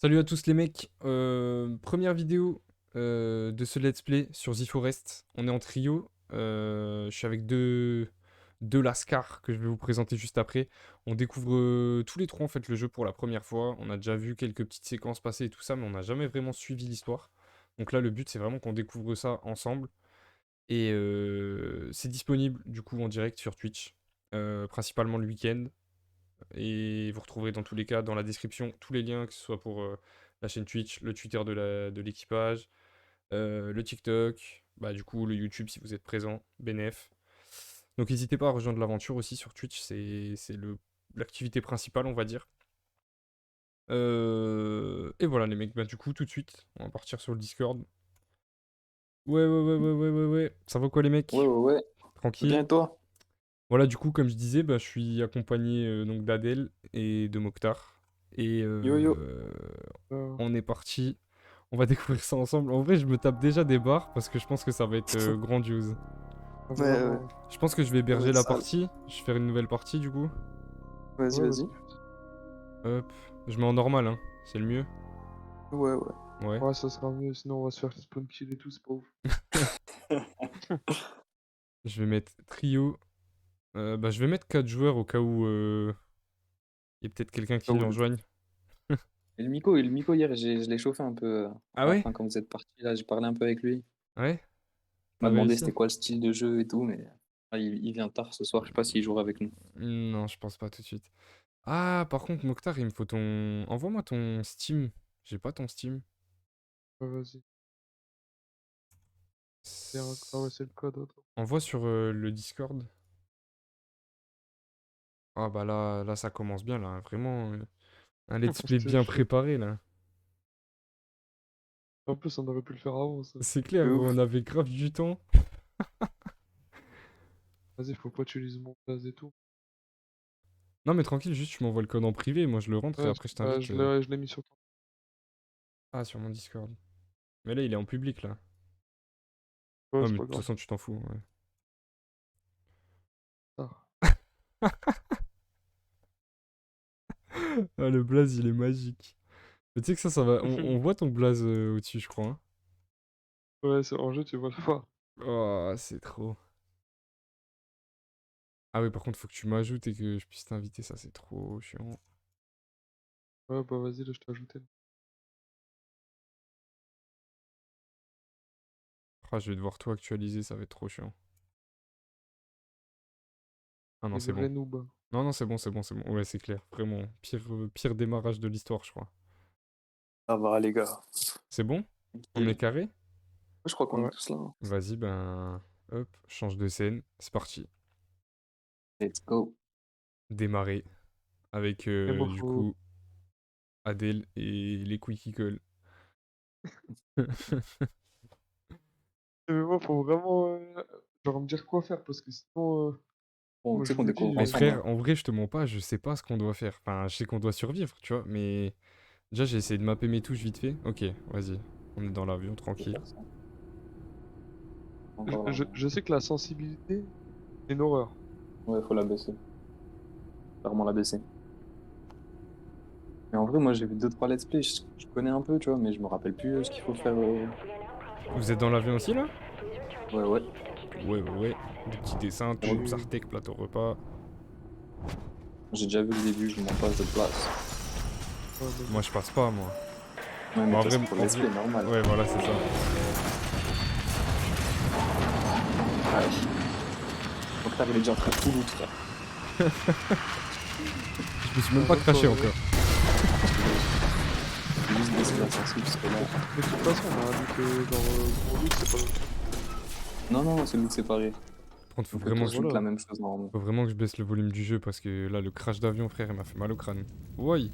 Salut à tous les mecs, première vidéo de ce let's play sur The Forest. On est en trio, je suis avec deux Lascars que je vais vous présenter juste après. On découvre tous les trois en fait le jeu pour la première fois. On a déjà vu quelques petites séquences passer et tout ça, mais on n'a jamais vraiment suivi l'histoire. Donc là le but c'est vraiment qu'on découvre ça ensemble. Et c'est disponible du coup en direct sur Twitch, principalement le week-end. Et vous retrouverez dans tous les cas dans la description tous les liens, que ce soit pour la chaîne Twitch, le Twitter de l'équipage, le TikTok, bah du coup le YouTube si vous êtes présent, BNF. Donc n'hésitez pas à rejoindre l'aventure aussi sur Twitch, c'est l'activité principale on va dire. Et voilà les mecs, bah du coup tout de suite, on va partir sur le Discord. Ouais. Ça va quoi les Ouais, mecs? ouais, ouais. Bien Tranquille? et toi? Voilà, du coup, comme je disais, bah, je suis accompagné donc d'Adèle et de Mokhtar. Et Yo, yo. on est parti. On va découvrir ça ensemble. En vrai, je me tape déjà des barres parce que je pense que ça va être grandiose. Ouais, ouais. Vraiment. Je pense que je vais Ça va héberger être la sale. partie. Je vais faire une nouvelle partie du coup. Vas-y, Ouais, vas-y. vas-y. Hop. Je mets en normal, hein. C'est le mieux. Ouais, ouais. Ouais. Ouais, ça sera mieux, sinon on va se faire spawn kill et tout, c'est pas ouf. Je vais mettre trio. Bah, je vais mettre 4 joueurs au cas où il y a peut-être quelqu'un Ah qui nous ouais. rejoigne. Et le Miko, hier, je l'ai chauffé un peu Ah à la ouais? fin quand vous êtes parti. Là, j'ai parlé un peu avec lui. Ouais? Il T'as m'a demandé réussi? c'était quoi le style de jeu et tout, mais il vient tard ce soir. Je sais pas s'il jouera avec nous. Non, je pense pas tout de suite. Ah, par contre, Mokhtar, il me faut ton. Envoie-moi ton Steam. J'ai pas ton Steam. Ouais, vas-y. Ah ouais, c'est le code, attends. Envoie sur le Discord. Ah bah là, ça commence bien là. Vraiment, un let's Je play te bien jure. préparé là. En plus, on aurait pu le faire avant, ça. C'est clair, De on ouf. avait grave du temps. Vas-y, faut pas que tu utilises mon blaze et tout. Non mais tranquille, juste tu m'envoies le code en privé, moi je le rentre et Ouais, après je t'invite. je l'ai mis sur ton. Ah, sur mon Discord. Mais là, il est en public là. Ouais, Ouais, c'est mais de pas toute grave. façon, tu t'en fous. Ouais. Ah. Ah, le blaze, il est magique. Mais tu sais que ça va. On voit ton blaze au-dessus, je crois, hein. Ouais, c'est en jeu, tu vois le voir. Oh, c'est trop. Ah oui, par contre, faut que tu m'ajoutes et que je puisse t'inviter, ça c'est trop chiant. Ouais, bah vas-y, là, je t'ai ajouté. Ah, je vais devoir tout actualiser, ça va être trop chiant. Ah non, Les c'est bon. vrais noobs. Non, c'est bon. Ouais, c'est clair. Vraiment, pire démarrage de l'histoire, je crois. Ça va, les gars. C'est bon? On est Nickel. carré? Je crois qu'on est Ouais. tous là, hein. Vas-y, ben. Hop, change de scène. C'est parti. Let's go. Démarrer. Avec, Et moi, du faut. coup, Adèle et les Quickie Call. Mais moi, faut vraiment. Genre me dire quoi faire, parce que sinon. Bon, Moi, tu sais je qu'on vous dis, découvre En ensemble, hein. frère, en vrai, je te mens pas, je sais pas ce qu'on doit faire. Enfin, je sais qu'on doit survivre, tu vois, mais. Déjà, j'ai essayé de mapper mes touches vite fait. Ok, vas-y. On est dans l'avion, On peut tranquille. faire ça. Encore là. Je sais que la sensibilité, c'est une horreur. Ouais, faut la baisser. Clairement la baisser. Mais en vrai, moi, j'ai vu deux, trois let's play. Je connais un peu, tu vois, mais je me rappelle plus ce qu'il faut faire. Vous êtes dans l'avion aussi, là? Ouais, ouais. Ouais. Des petits dessins, Ouais. tube, sartec, plateau repas. J'ai déjà vu le début, je m'en passe de place. Ouais, mais Moi, je passe pas, moi. Ouais, mais Bon, de toute façon, pour le en let's vrai... play, normal. Ouais, voilà, c'est ça. Ouais. Donc, t'arrives déjà en train de tout loot, frère. Je me suis même pas même pas, craché ouais. encore. J'ai juste baissé la sensible parce que là. Mais de toute façon, on a vu que genre, mon loot, c'est pas le truc. Non, non, c'est loot séparé. Par contre, On peut tous loot Voilà. la même chose normalement. faut vraiment que je baisse le volume du jeu parce que là, le crash d'avion, frère, il m'a fait mal au crâne. Ouais.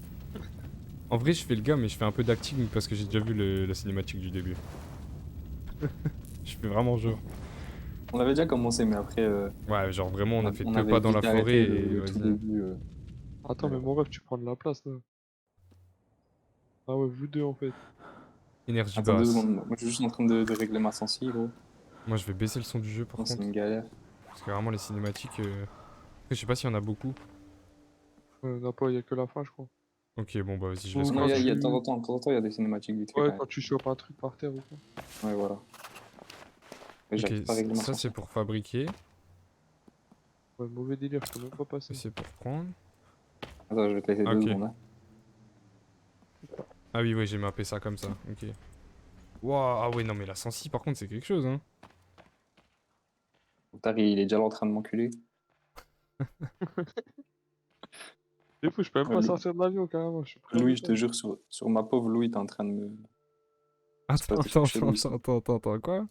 En vrai, je fais le gars, mais je fais un peu d'acting parce que j'ai déjà vu la cinématique du début. Je fais vraiment genre. On l'avait déjà commencé, mais après, Ouais, genre vraiment, on a fait on deux avait pas dans la vite forêt arrêté et le tout vas-y. début. Attends, Ouais. mais mon rêve, tu prends de la place, là. Ah ouais, vous deux, en fait. Énergie Attends deux basse. secondes, moi je suis juste en train de régler ma sensi, gros. Moi, je vais baisser le son du jeu par Non, c'est contre. une galère. Parce que vraiment, les cinématiques. Après, je sais pas s'il y en a beaucoup. On a pas, il y a que la fin, je crois. Ok, bon, bah vas-y, je Ou laisse quand Non, il y a de tu... temps en temps, il y a des cinématiques vite fait Ouais, quand quand tu chopes un truc par terre ou quoi. même. Ouais, voilà. Mais Ok, j'arrive pas à régler ma ça c'est chanson. pour fabriquer. Ouais, mauvais délire, je peux même pas Ça passer. c'est pour prendre. Attends, je vais te laisser Ah, deux ok. secondes. Hein. Ah oui, ouais, j'ai mappé ça comme ça. Ok. Waouh, ah ouais, non, mais la 106 par contre, c'est quelque chose, hein. Mokhtar, il est déjà là en train de m'enculer. Des fois, je peux même Ouais, pas sortir de l'avion carrément, je suis prêt à Louis, je te décoller. jure, sur ma pauvre Louis, t'es en train de me. Se Attends, passe des attends, trucs chelous attends, ici. attends, attends, attends, quoi?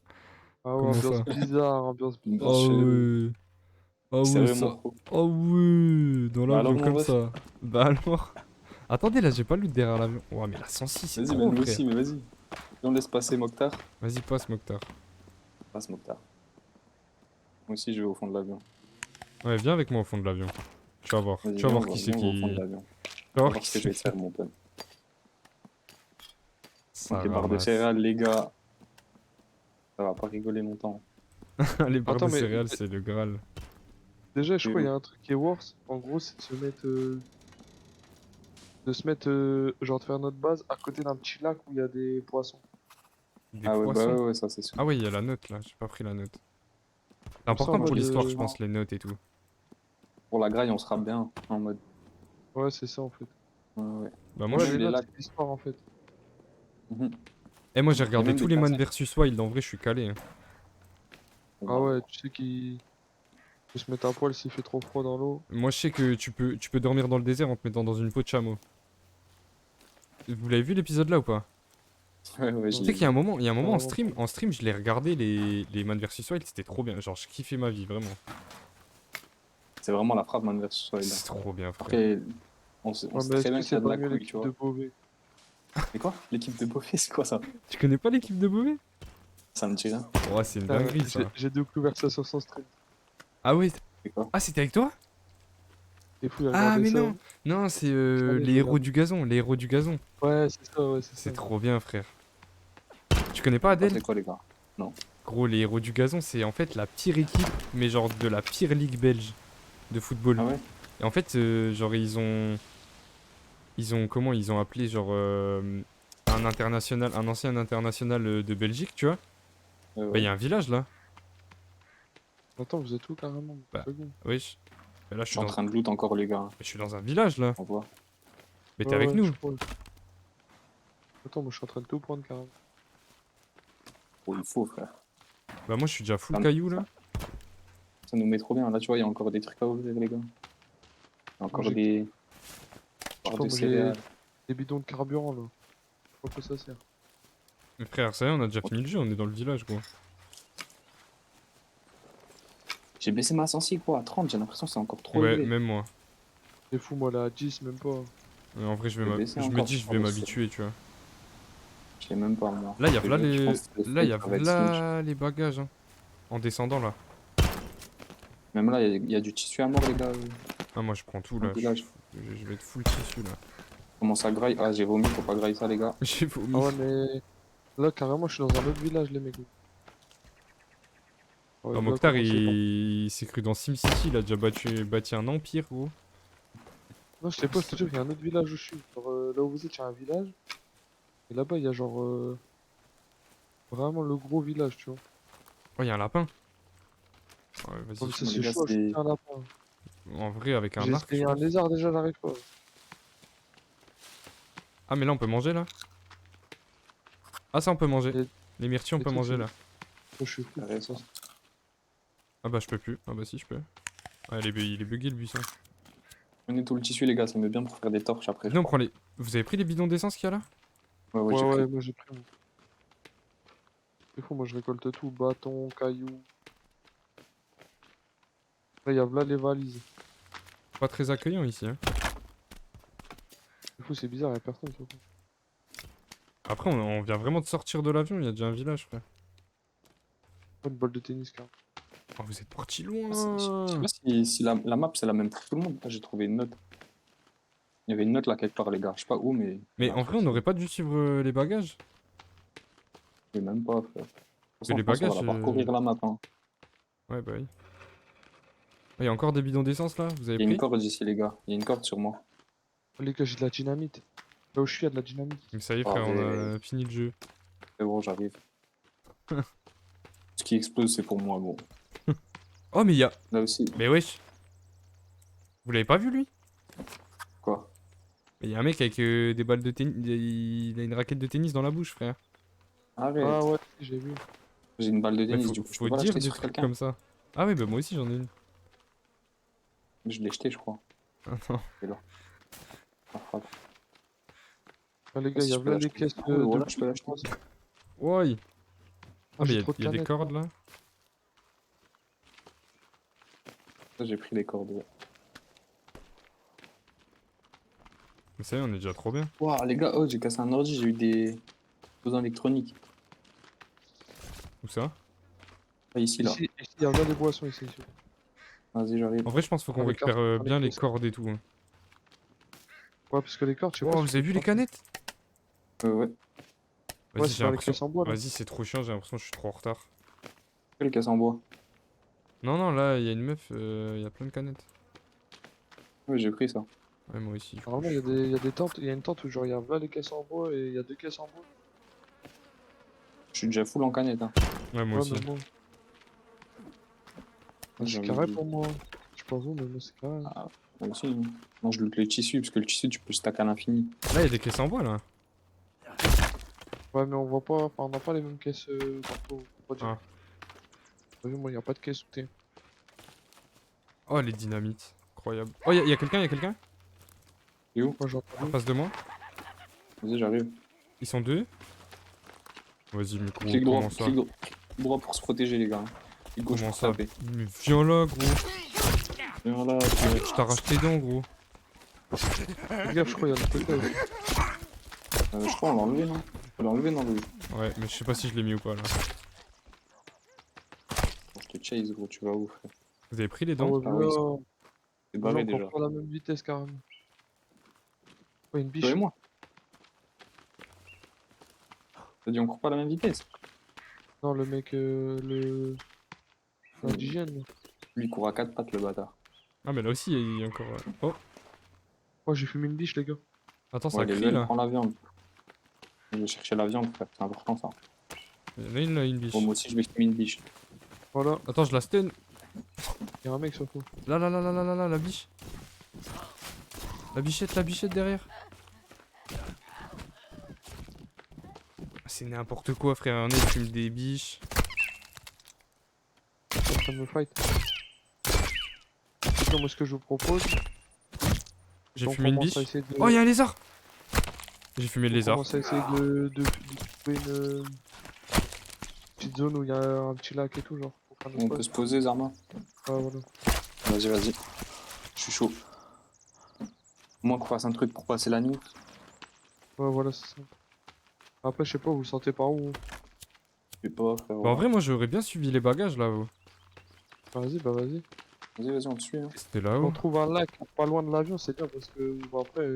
Ah ouais, Comment ambiance ça? bizarre, ambiance bizarre. Ambiance Ah chelou. ouais. Ah ouais, Sérieux, mon ça. pro. Ah ouais, dans Bah alors, l'avion mon comme ref. ça. Bah alors. Attendez, là, j'ai pas le loot derrière l'avion. Ouais, mais la 106, c'est Vas-y, bah trop, nous frère. aussi, mais vas-y. On laisse passer Mokhtar. Vas-y, passe, Mokhtar. Passe Mokhtar. Moi aussi, je vais au fond de l'avion. Ouais, viens avec moi au fond de l'avion. Tu vas voir. Vas-y, Tu vas voir qui c'est viens, on va au fond de qui. l'avion. Tu vas On va voir voir qui ce que je c'est vais te qui. faire, mon pote. Ça Donc, les barres de ramasse. céréales, les gars, ça va pas rigoler longtemps. Les barres de Attends, mais céréales, c'est le Graal. déjà, je Et crois qu'il y a un truc qui est worse. En gros, c'est de se mettre, genre de faire notre base à côté d'un petit lac où il y a des poissons. Des Ah ouais, bah poissons. ouais, ouais, ça c'est sûr. Ah ouais, il y a la note là. J'ai pas pris la note. C'est Comme ça, en important pour mode, l'histoire, je pense, les notes et tout. Pour la graille, on sera bien en mode. ouais, c'est ça en fait. Ouais. Bah moi, Ouais, je... Même les les notes, lacs. c'est l'histoire en fait. Mhm. Eh, moi, j'ai Il y a regardé même tous des les Man cassettes. vs Wild. En vrai, je suis calé, hein. Ah ouais, tu sais qu'il peut se mettre à poil s'il fait trop froid dans l'eau. Moi, je sais que tu peux dormir dans le désert en te mettant dans une peau de chameau. Vous l'avez vu l'épisode là ou pas? Ouais, ouais, je Non, Tu sais l'ai qu'il y a vu. un moment, il y a un moment carrément pas. en stream, je l'ai regardé les Man vs Wild, c'était trop bien. Genre, je kiffais ma vie, vraiment. C'est vraiment la frappe Man versus Wild. C'est trop bien, frère. Après, on Ouais, sait mais très est-ce bien que qu'il y c'est a de pas la mieux couille, tu l'équipe de vois. Beauvais? Mais quoi? L'équipe de Beauvais, c'est quoi ça? Tu connais pas l'équipe de Beauvais? Ça me dit rien. Ouais, c'est une Putain, dinguerie, J'ai ça. j'ai découvert ça sur son stream. Ah ouais. C'est quoi? Ah, c'était avec toi? Des fou, il a Ah, regardé mais ça. non. Non, c'est Allez, les je héros regarde. du gazon. Les héros du gazon. Ouais, c'est ça, ouais, c'est C'est ça. trop bien, frère. Tu connais pas Je sais pas Adèle? c'est quoi, les gars. Non. Gros, les héros du gazon, c'est en fait la pire équipe, mais genre de la pire ligue belge de football. Ah ouais? Et en fait, genre, comment ils ont appelé, genre, un international, un ancien international de Belgique, tu vois. Bah, il y Ouais. a un village là. Attends, vous êtes où carrément? Bah, C'est bon. wesh. Bah, là, Je suis en train de loot encore, les gars. je suis dans un village là. On voit. Mais Ouais, t'es avec ouais, je nous. crois. Attends, moi je suis en train de tout prendre carrément. Oh, il faut, frère. Bah, moi, je suis déjà full Ça, caillou là. ça nous met trop bien. Là, tu vois, il y a encore des trucs à ouvrir, les gars. Il y a encore j'ai- des Je sais barres pas, de moi j'ai céréales. des bidons de carburant là. Je sais pas à quoi ça sert. Mais frère, ça y est, on a déjà fini le jeu, on est dans le village, gros. J'ai baissé ma sensi, quoi, à 30. J'ai l'impression que c'est encore trop Ouais, élevé. même moi. C'est fou, moi là à 10, même pas. En vrai, Je vais baisser je me encore, dis, je je vais pense. m'habituer, tu vois. Je sais même pas, moi. Là, il y a Je là je les, pense que là, il y a ça va être smooth. là les bagages, hein. En descendant là. Même là, il y a du tissu à mort, les gars. Ah, moi, je prends tout Dans là. le village. Je vais être full tissu là. Comment ça graille? Ah, j'ai vomi, faut pas grailler ça, les gars. J'ai vomi. Ah ouais, mais là carrément, je suis dans un autre village, les mecs. Ouais, Ah, là, Mokhtar, commencez pas. il s'est cru dans SimCity, il a déjà bâti un empire, gros. Non, je sais pas, je te jure, il y a un autre village où je suis. Genre, là où vous êtes, il y a un village. Et là-bas, il y a genre vraiment le gros village, tu vois. Oh, il y a un lapin. Ouais, Comme vas-y. ça, les c'est gars, chaud, je c'est- suis un lapin. En vrai, avec un J'ai arc, je essayé un pense. lézard déjà, j'arrive pas. Ah, mais là, on peut manger là. Ah, ça, on peut manger. Et- Les myrtilles, on les peut trucs, manger c'est- là. Je suis fou. Ouais, ça. Ah, bah, je peux plus. Ah, bah, si, je peux. Ah, il est bugué le buisson. Prenez tout le tissu, les gars, ça me met bien pour faire des torches après. je Viens, on crois. prend les. Vous avez pris les bidons d'essence qu'il y a là? Ouais, ouais, Ouais, j'ai ouais, pris. moi j'ai pris. C'est fou, moi je récolte tout, bâton, cailloux. Là, il y a là les valises. Pas très accueillant ici, hein. C'est fou, c'est bizarre, il y a personne surtout. Après, on vient vraiment de sortir de l'avion, il y a déjà un village, frère. Pas une balle de tennis, carrément. Oh, vous êtes parti Ah, je sais loin. pas si la map c'est la même pour tout le monde. Là, j'ai trouvé une note. Il y avait une note là quelque part, les gars. Je sais pas où, mais. Mais en vrai, on n'aurait pas dû suivre les bagages. Je sais même pas, frère. De toute façon, les je pense qu'on va bagages, la parcourir la map. Hein. Ouais, bah oui. Ah, il y a encore des bidons d'essence là, vous avez Il y a une pris? corde ici, les gars. Il y a une corde sur moi. Les gars, j'ai de la dynamite. Là où je suis, il y a de la dynamite. Mais ça y est, Ah, frère, on mais- a fini le jeu. C'est bon, j'arrive. Ce qui explose, c'est pour moi, bon. Oh, mais il y a. Là aussi, Mais wesh. Vous l'avez pas vu, lui? quoi? Mais il y a un mec avec des balles de tennis. Il a une raquette de tennis dans la bouche, frère. Arrête. Ah ouais, j'ai vu. J'ai une balle de Mais tennis, faut, du coup, je faut peux pas dire l'acheter des sur trucs quelqu'un. comme ça. Ah, oui, bah moi aussi, j'en ai une. Je l'ai jeté, je crois. Ah, non. Ah, frappe. Ah, les gars, il Si y a je peux plein les l'acheter. caisses Ah ouais, voilà, je peux l'acheter. Ouais. Ah, mais j'ai il trop de y a des canettes, cordes moi. là. Ça, j'ai pris les cordes. Ouais. Mais ça y est, on est déjà trop bien. Waouh, les gars, oh, j'ai cassé un ordi, j'ai eu des besoins électroniques. Où ça? Ah, ici, là. Ici, il y a plein des boissons ici. Vas-y, j'arrive. En vrai, je pense qu'il faut qu'on Dans les récupère cartes, dans les bien les caisses. cordes et tout. Hein. Ouais, parce que les cordes, je sais pas. Oh, si vous avez je vu les peux canettes? Ouais. Ouais, Vas-y, c'est j'ai dans les l'impression. caisses en bois là. Vas-y, c'est trop chiant, j'ai l'impression que je suis trop en retard. Les casses en bois. Non, non, là, il y a une meuf, il y a plein de canettes. Ouais, j'ai pris ça. Ouais, moi aussi. Du coup, Normalement, il y a des tentes, il y a une tente où genre il y a plein les caisses en bois et il y a deux caisses en bois. Je suis déjà full en canette. Hein. Ouais, moi Ouais, aussi. mais moi. J'ai C'est envie carré de- pour moi. Je sais pas vous, mais moi c'est carré. Ah, moi aussi. Hein. Non, je loot le tissu, parce que le tissu, tu peux stack à l'infini. Là, il y a des caisses en bois là. Ouais, mais on voit pas, enfin, on n'a pas les mêmes caisses partout. Faut pas dire. Ah. T'as vu, moi, il n'y a pas de caisse où t'es. Oh, les dynamites. Incroyable. Oh, il y a quelqu'un, il y a quelqu'un? Et où? Moi, j'en En face de moi. Vas-y, j'arrive. Ils sont deux. Vas-y, mais gros, Clic droit, comment ça? clic droit pour se protéger, les gars. Clic gauche Comment pour ça? taper. Mais viens là, gros. Viens là, Je t'arrache tes dents, gros. Fais gaffe, je crois, il y a le truc là. je crois on l'a enlevé, non? On l'a enlevé dans le. Ouais, mais je sais pas si je l'ai mis ou pas là. Bon, je te chase, gros, tu vas où, frère? Vous avez pris les Ah dents? ouais, Ah oui, voilà. C'est Les barré gens déjà. courent pas à la même vitesse carrément. Ouais, une Toi biche. et moi. T'as dit on court pas à la même vitesse? Non, le mec, le. L'indigène. là. Lui, il court à 4 pattes, le bâtard. Ah, mais là aussi, il y a encore. Oh, Moi, j'ai fumé une biche, les gars. attends, ça Ouais, les crie ailes, là. prends la viande. Je vais chercher la viande, frère, c'est important ça. Il y en a une là, une biche. Bon, moi aussi, je vais fumer une biche. Voilà, Attends, je la stun. il y a un mec surtout. Là, là, là, là, là, là, là, la biche. La bichette derrière. C'est n'importe quoi, frère. On est fume des biches. Je suis en train de me fight. Les gars, moi, ce que je vous propose. J'ai on fumé une commence biche. à essayer de- Oh, il y a un lézard. J'ai fumé le on lézard. commence à essayer de trouver une petite zone où il y a un petit lac et tout, genre. Pour faire nos On peut spots. se poser, Zarma? Ouais, voilà. Vas-y, vas-y. Je suis chaud. Au moins qu'on fasse un truc pour passer la nuit. Ouais, voilà, c'est ça. Après, je sais pas, vous le sentez par où? Je sais pas, frère. Bah, en vrai, moi, j'aurais bien suivi les bagages là-haut. Vas-y, bah vas-y. Vas-y, on te suit. Hein. C'était Si on là-haut. trouve un lac pas loin de l'avion, c'est bien parce que bon, après,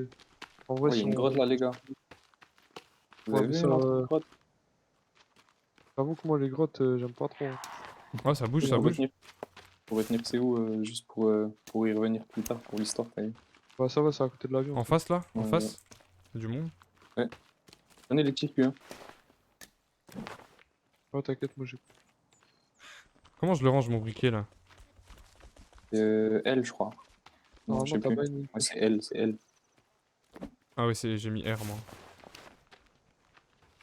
en vrai, Ouais, il y si a une on- grotte là, les gars. Vous Ouais, avez mais vu ça, l'entrée de grotte? j'avoue que moi, les grottes, j'aime pas trop. Oh, ça bouge, ça Pour bouge. retenir, pour retenir c'est où, juste pour y revenir plus tard pour l'histoire, t'as vu. Bah, ça va, c'est à côté de l'avion. En face là? En Ouais, face? Il y a du monde. Prenez les petits culs, hein. Ouais, t'inquiète, moi j'ai. Comment je le range mon briquet là? L, je crois. Non, je Normalement, sais t'as plus. pas une. Ouais, c'est L, c'est L. Ah ouais, j'ai mis R moi.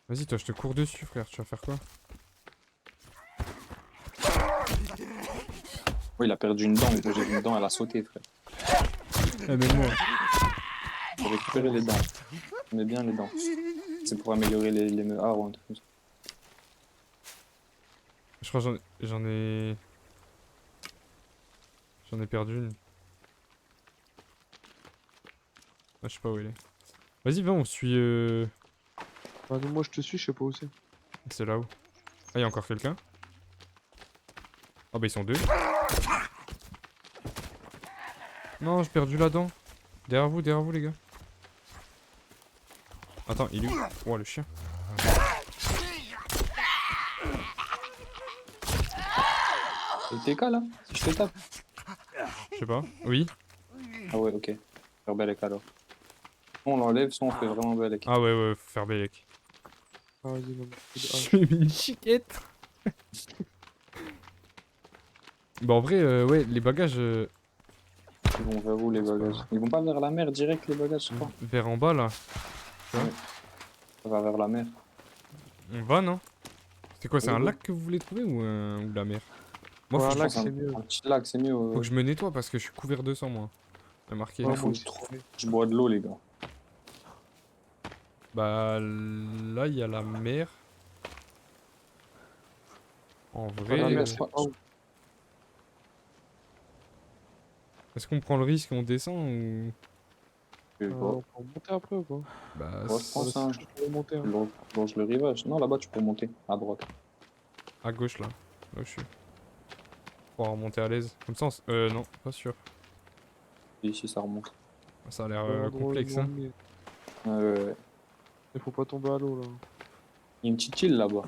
Vas-y, toi, je te cours dessus, frère. Tu vas faire quoi? Ouais, il a perdu une dent, mais moi j'ai vu une dent, elle a sauté, frère. Eh, mais moi. Faut récupérer les dents. On met bien les dents. C'est pour améliorer les meurs ou un truc comme ça. Je crois que j'en ai perdu une. Ah, je sais pas où elle est. Vas-y, viens, on suit. Bah, nous, moi, je te suis, je sais pas où c'est. C'est là-haut. Ah, il y a encore quelqu'un. Ah, bah, ils sont deux. Non, j'ai perdu la dent. Derrière vous, les gars. Attends, il est où? Oh, le chien. Et TK là? Si je te tape? Je sais pas. Oui. Ah ouais, ok. Faire belle alors. On l'enlève, soit on fait vraiment Balek. Ah ouais, ouais, faut faire Bélec. Ah, vas-y, non, Je lui ai mis une chiquette. Bah en vrai, ouais, les bagages Ils vont vers où les c'est pas bagages? grave. Ils vont pas vers la mer direct les bagages, je crois. Vers en bas là. Ouais. Ça va vers la mer. On va, non? C'est quoi, c'est Oui, un oui. lac que vous voulez trouver ou la mer? Moi, Ouais, faut, un Je lac, pense c'est mieux. un petit lac, c'est mieux. faut que je me nettoie parce que je suis couvert de sang, moi. C'est marqué. Ouais, Ouais, moi faut aussi, trop. pareil. Je bois de l'eau, les gars. Bah là, il y a la mer. En Ouais, la Les vrai, gars, mer, je c'est crois. pas où. est-ce qu'on prend le risque et on descend ou... Je sais pas. On peut remonter après ou pas? Bah, Ouais, je Voilà, pense, c'est hein. chaud pour remonter. Je Hein. longe le rivage. Non, là-bas, tu peux monter. À droite. à gauche là. Là où je suis. Pour remonter à l'aise. Comme ça, non, pas sûr. Et ici, ça remonte. Ça a l'air Pas l'endroit où ils complexe, m'ont hein. emmené. Ouais. Il faut pas tomber à l'eau là. Il y a une petite île là-bas.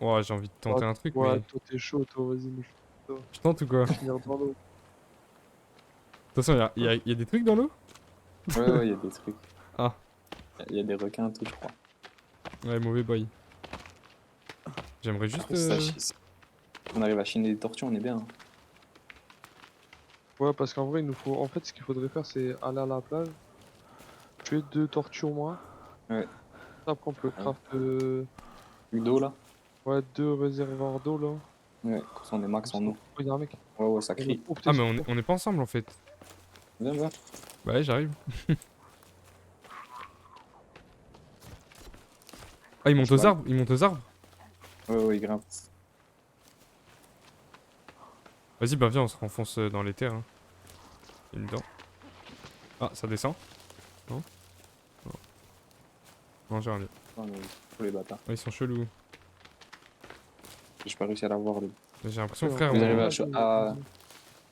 Ouais, j'ai envie de Ouais, tenter un truc, ouais, mais... toi t'es chaud, toi, vas-y, mais je suis chaud. Je tente ou quoi? De Finir dans l'eau. toute façon, y a des trucs dans l'eau? Ouais, il y a des trucs. Ah, Il y a des requins, tout, je crois. ouais, mauvais boy. J'aimerais juste... Après, si on arrive à chiner des tortues, on est bien. Hein. Ouais, parce qu'en vrai, il nous faut. En fait, ce qu'il faudrait faire, c'est aller à la plage, tuer 2 tortues au moins. Ouais. Après, on peut Ouais. craft Plus d'eau là. ouais, 2 réservoirs d'eau là. Ouais, comme ça, on est max en eau. Oh, y'a un mec. Ouais, ça Il y en a- crie. Oh, putain, Ah, ils mais sont on est pas ensemble, en fait. Viens, viens. Bah ouais, j'arrive. Ah, il monte aux arbres, il monte aux arbres. Ouais, il grimpe. Vas-y, bah viens, on se renfonce dans les terres. Hein. Il est dedans. Ah, ça descend. Non. Non, non, j'ai rien dit. Oh, mais tous les bâtards. Ah, ils sont chelous. J'ai pas réussi à la voir. J'ai l'impression, Ouais, frère, Vous arrivez on... à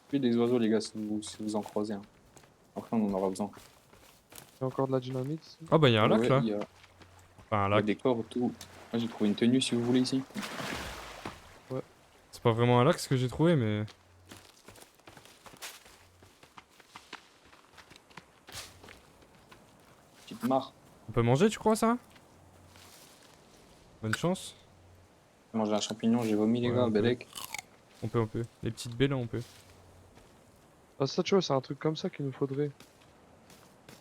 tuer des oiseaux, les gars, si vous en croisez un. Après, on en aura besoin. Il y a encore de la dynamite ici. Ah bah il y a un lac Ouais, là. il y a, Enfin un il y a lac. des corps, tout. Moi, j'ai trouvé une tenue si vous voulez ici. C'est pas vraiment un lac ce que j'ai trouvé mais... Petite mare. On peut manger tu crois ça? Bonne chance. J'ai mangé un champignon, j'ai vomi, les Ouais, gars, on peut. Belek. On peut, on peut. Les petites baies là on peut. Ah, ça, tu vois, c'est un truc comme ça qu'il nous faudrait.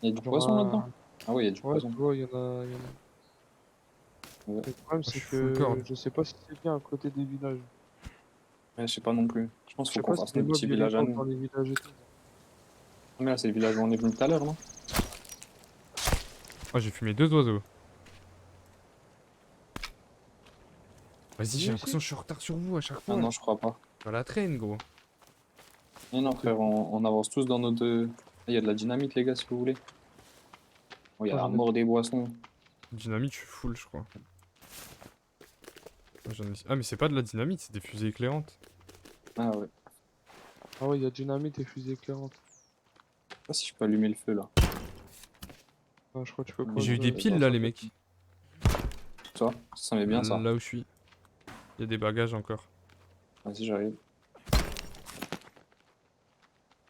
Il y a du Genre poisson un- là-dedans? Ah ouais, il y a du Ouais, poisson. tu vois, il y en a. Il y en a. Ouais. Le problème, je c'est suis full que corde. je sais pas si c'est bien à côté des villages. Ouais, je sais pas non plus. Je pense Je qu'il sais faut qu'on pas si fasse les notre mobs petit ils village à respawnent nous. dans les villages et tout. Ah, mais là, c'est le village où on est venu tout à l'heure, non? Oh j'ai fumé 2 oiseaux. Vas-y Oui, j'ai l'impression si. que je suis en retard sur vous à chaque Ah fois. non, je crois pas. Dans la traîne gros. Non, non, frère, on avance tous dans notre. Ah, il y a de la dynamite, les gars, si vous voulez. Oh, il y a Ah, la j'en ai- mort des boissons. Dynamite je suis full je crois. Ah mais c'est pas de la dynamite, c'est des fusées éclairantes. Ah ouais. Ah ouais, il y a dynamite et fusée éclairante. Je sais pas si je peux allumer le feu là. Ah, je crois que tu peux pas. J'ai eu des piles non, là ça les peut- mecs. Ça met bien ça. Là où je suis. Il y a des bagages encore. Vas-y, j'arrive.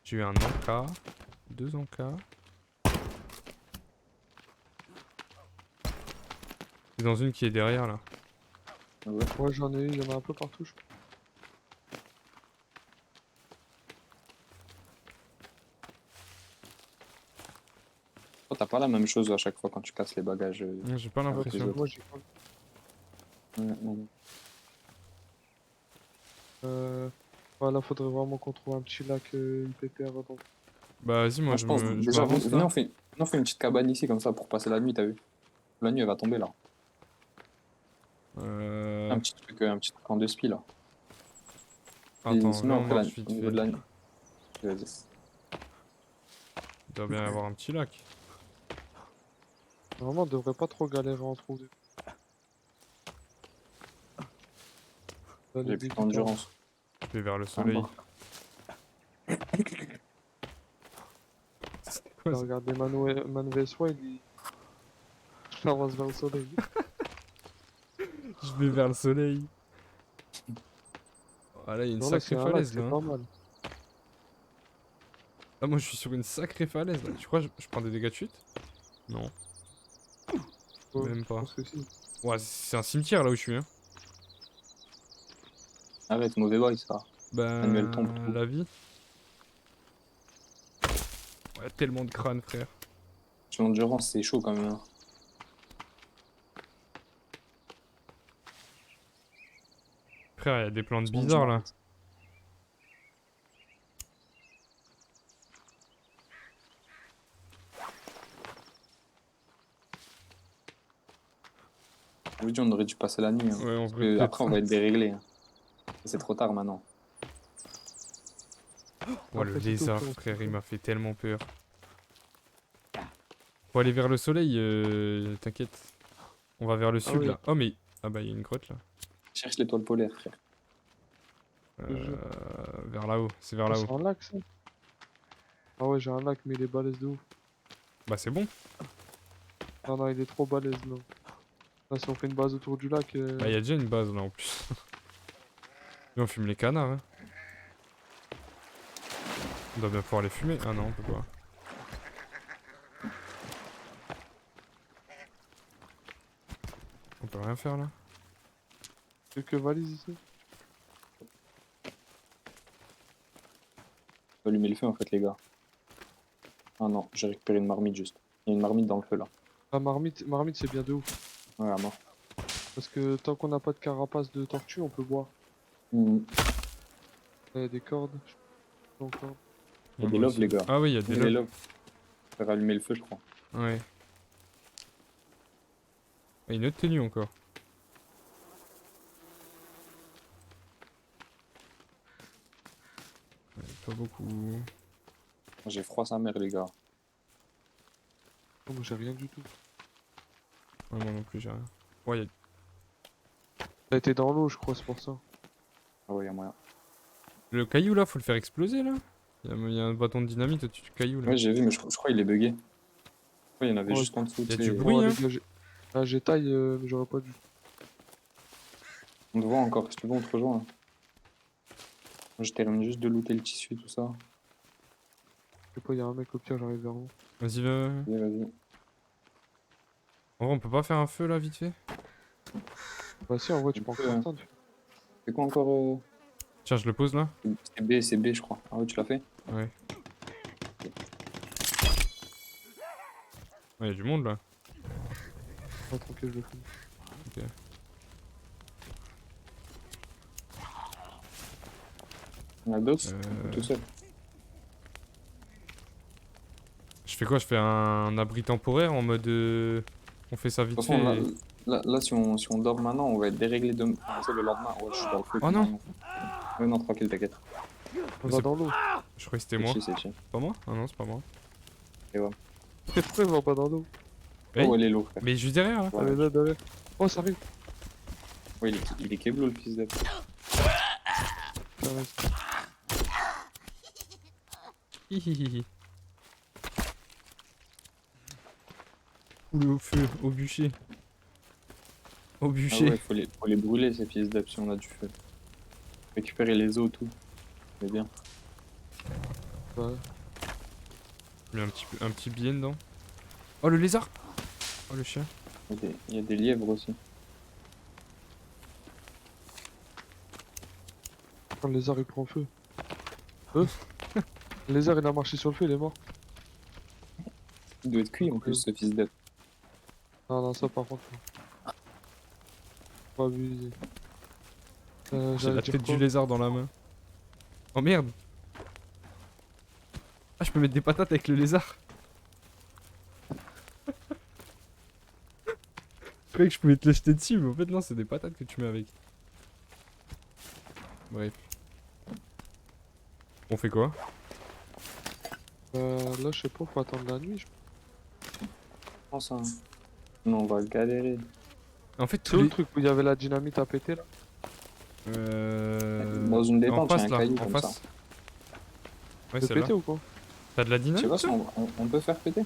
J'ai eu un encas. 2 encas. C'est dans une qui est derrière là. Ouais. Ouais, j'en ai eu, il y en a un peu partout, je crois. Toi, t'as pas la même chose à chaque fois quand tu casses les bagages. J'ai pas Ouais, l'impression. autres. Moi, j'ai pas. Non. Voilà, faudrait vraiment qu'on trouve un petit lac IPPR donc. Bah vas-y moi Moi, je pense, je déjà, m'avance venez, là. on fait une petite cabane ici comme ça pour passer la nuit, t'as vu? La nuit, elle va tomber là. Un petit truc en deux spies là. Et Attends, sinon, là on après, marche vite au niveau fait. de la nuit. Vas-y. Il doit bien y avoir un petit lac. Normalement, on devrait pas trop galérer en trouver. Là, les J'ai plus débutants, d'endurance. Je vais vers le soleil. là, regardez Manu VS1, il avance vers le soleil. Je vais vers le soleil. Ah là il y a une Voilà, sacrée c'est un lac, falaise c'est là. pas Hein. mal. Ah, moi je suis sur une sacrée falaise là. Tu crois que je prends des dégâts de chute? Non, Ouais, même je pas. pense que si. Ouais, c'est un cimetière là où je suis, hein. Arrête, mauvais boy, ça. Manuel tombe Ben, trop. la vie. Ouais, tellement de crânes, frère. Sur l'endurance, c'est chaud quand même, hein. Frère, il y a des plantes Sur bizarres là. l'endurance. Je vous dis, on aurait dû passer la nuit, hein. Ouais, en Parce vrai, que peut-être. après, on va être déréglé, hein. C'est trop tard maintenant. Oh, le Après, c'est tôt, lézard, frérot, frère, c'est il tôt. m'a fait tellement peur. Faut aller vers le soleil, t'inquiète. On va vers le Ah sud ouais, là. Oh, mais. Ah, bah, il y a une grotte là. Cherche l'étoile polaire, frère. je te jure. Vers là-haut, c'est vers Ah, là-haut. c'est un lac ça? Ah ouais, j'ai un lac, mais il est balèze de ouf. Bah, c'est bon. Non, non, il est trop balèze, non. Là, si on fait une base autour du lac, Bah, il y a déjà une base là en plus. Et on fume les canards, hein. On doit bien pouvoir les fumer. Ah non, on peut pas. On peut rien faire là. quelques valises ici. On va allumer le feu en fait, les gars. Ah non, j'ai récupéré une marmite juste. Il y a une marmite dans le feu là. La marmite c'est bien de ouf. Ouais, à mort. Parce que tant qu'on n'a pas de carapace de tortue, on peut boire. Mhm. Il y a des cordes. Je sais pas encore. Il y a des Moi loves, aussi. les gars. Ah oui, il y a des Il y a des loves. loves. Faire allumer le feu, je crois. Ouais. Ah, une autre tenue encore. Ouais, pas beaucoup. J'ai froid sa mère, les gars. Oh, moi j'ai rien du tout. Ouais, moi non plus, j'ai rien. Ouais, Ça a été dans l'eau, je crois, c'est pour ça. Ah ouais, y a moyen. le caillou là, faut le faire exploser là. Il y a un bâton de dynamite au-dessus du caillou là. Ouais, j'ai vu, mais je crois qu'il est bugué. Ouais, il y en avait Ouais, juste en dessous. y a tu du sais. bruit. Oh, hein. les gars, j'ai taille, mais j'aurais pas dû. On te voit encore, si tu veux, on te rejoint. Moi, je termine juste de looter le tissu, tout ça. Je sais pas, y a un mec au pire, j'arrive vers vous. Vas-y, va. Vas-y, vas-y. En vrai, on peut pas faire un feu là, vite fait? Bah si, en vrai, tu On peux peut, encore hein. attendre. C'est quoi encore Tiens, je le pose là. c'est B, je crois. Ah ouais, tu l'as fait? Ouais. Ouais, y a du monde là. Ah, tranquille, je le fais. Ok. Il y en a d'autres? Euh, Tout seul. Je fais quoi? Je fais un abri temporaire en mode. On fait ça De vite toute façon, fait. là, si on dort maintenant, on va être déréglé demain. Ah, c'est le lendemain. Ouais, je suis dans le feu. Oh non! carrément. Ouais, non, tranquille, t'inquiète. On Mais va c'est- dans l'eau. Je croyais que c'était C'est moi. chill, c'est chill. Pas moi? Ah non, c'est pas moi. Pourquoi il va pas dans l'eau? Oh, Hey, ouais, les lots, frère. mais juste derrière là. Ah, Ouais, mais là, derrière. Oh, ça arrive. ouais, il est keblo, le fils de. Ça reste. Hihihihi. Oulé au feu, au bûcher. Au Ah bûcher. ouais, faut les brûler, ces fils d'up, si on a du feu. Récupérer les os, tout. C'est bien. Ouais. Il y a un petit billet dedans. Oh, le lézard! Oh, le chien. Il y a des lièvres aussi. Oh, le lézard il prend feu. Le lézard il a marché sur le feu, il est mort. Il doit être cuit en plus, ce fils d'up. Non, non, ça par contre. Non. Faut abuser. J'ai J'allais la dire tête quoi du lézard dans la main. Oh merde! Ah, je peux mettre des patates avec le lézard! Je croyais que je pouvais te les jeter dessus, mais en fait, non, c'est des patates que tu mets avec. Bref. On fait quoi? Là, je sais pas, faut attendre la nuit. Je pense, hein. Non, on va galérer. En fait, C'est tous où le les... truc où il y avait la dynamite à péter là? Dans une En détente, il y a face un là, caillou en comme face. ça. Ouais, Tu c'est peux là. péter ou quoi? T'as de la Je sais dynamite pas si toi? on peut faire péter.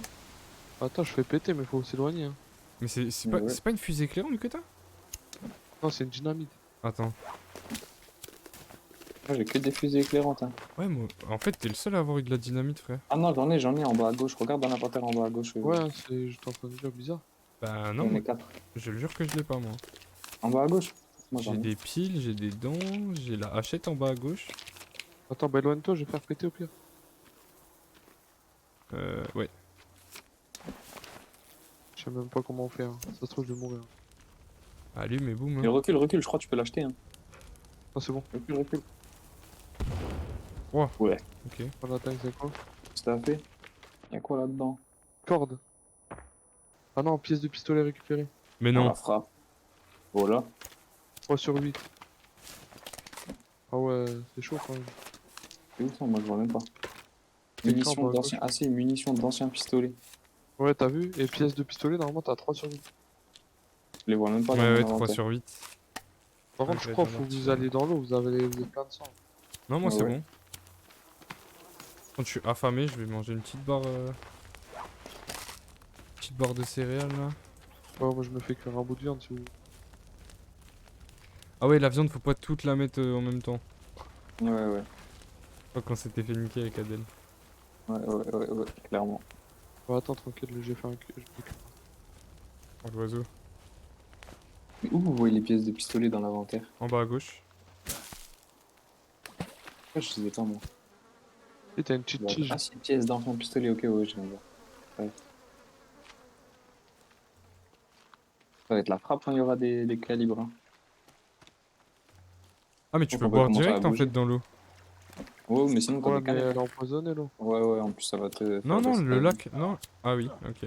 Attends, je fais péter, mais faut s'éloigner. Hein. Mais c'est Ouais, pas, ouais. c'est pas une fusée éclairante que t'as? Non, c'est une dynamite. Attends. Moi, j'ai que des fusées éclairantes. Hein. Ouais, moi. En fait, t'es le seul à avoir eu de la dynamite, frère. Ah non, j'en ai en bas à gauche. Regarde dans l'inventaire en bas à gauche. Ouais, c'est. J'étais en train de dire bizarre. Bah non, J'en moi, ai 4. je le jure que je l'ai pas, moi. En bas à gauche? Moi, j'en J'ai ai. des piles, j'ai des dents, j'ai la hachette en bas à gauche. Attends, bah éloigne-toi, je vais faire péter au pire. Ouais. Je sais même pas comment on fait. Hein. Ça se trouve, je vais mourir. Allume et boum. Mais Hein. recule, je crois que tu peux l'acheter. Hein. Ah, c'est bon. Recule. Wow. Ouais, Ok. On attaque, c'est quoi? c'est à fait. Y'a quoi là-dedans? Corde. Ah non, pièce de pistolet récupérée. Mais On non. la frappe. Voilà. 3 sur 8. Ah ouais, c'est chaud quand même. C'est où ça? Moi, je vois même pas. C'est Munitions quand, bah, d'anciens. Ah si, munitions d'anciens pistolets. Ouais, t'as vu? Et pièce de pistolet, normalement, t'as 3 sur 8. Je les vois même pas dans Ouais, mon ouais, 3 inventaire. sur 8. Par Ouais, contre, je je vais crois être qu'il faut un que vous petit- alliez dans l'eau, vous êtes plein de sang. Non, moi Ah c'est ouais. bon. Quand je suis affamé, je vais manger une petite barre. Petite barre de céréales là. Ouais, moi je me fais cuire un bout de viande si vous. Ah ouais, la viande, faut pas toute la mettre en même temps. Ouais. Pas quand c'était fait niquer avec Adèle. Ouais, clairement. Ouais, attends, tranquille, j'ai fait un je fais cuire. Oh, l'oiseau. Mais où vous voyez les pièces de pistolet dans l'inventaire? En bas à gauche. Je sais pas moi. Et t'as une petite tige. Ah si, pièces d'ancien pistolet, ok, ouais, je viens de voir. Ouais. Ça va être la frappe quand il y aura des calibres. Hein. Ah, mais tu Donc peux on va boire commencer à direct en fait bouger. dans l'eau. Ouais, mais sinon t'as Ouais, des mais canettes. elle est empoisonnée là. Ouais, en plus ça va te Non, faire non, baisser le ta vie. lac. Non. Ah oui, ok.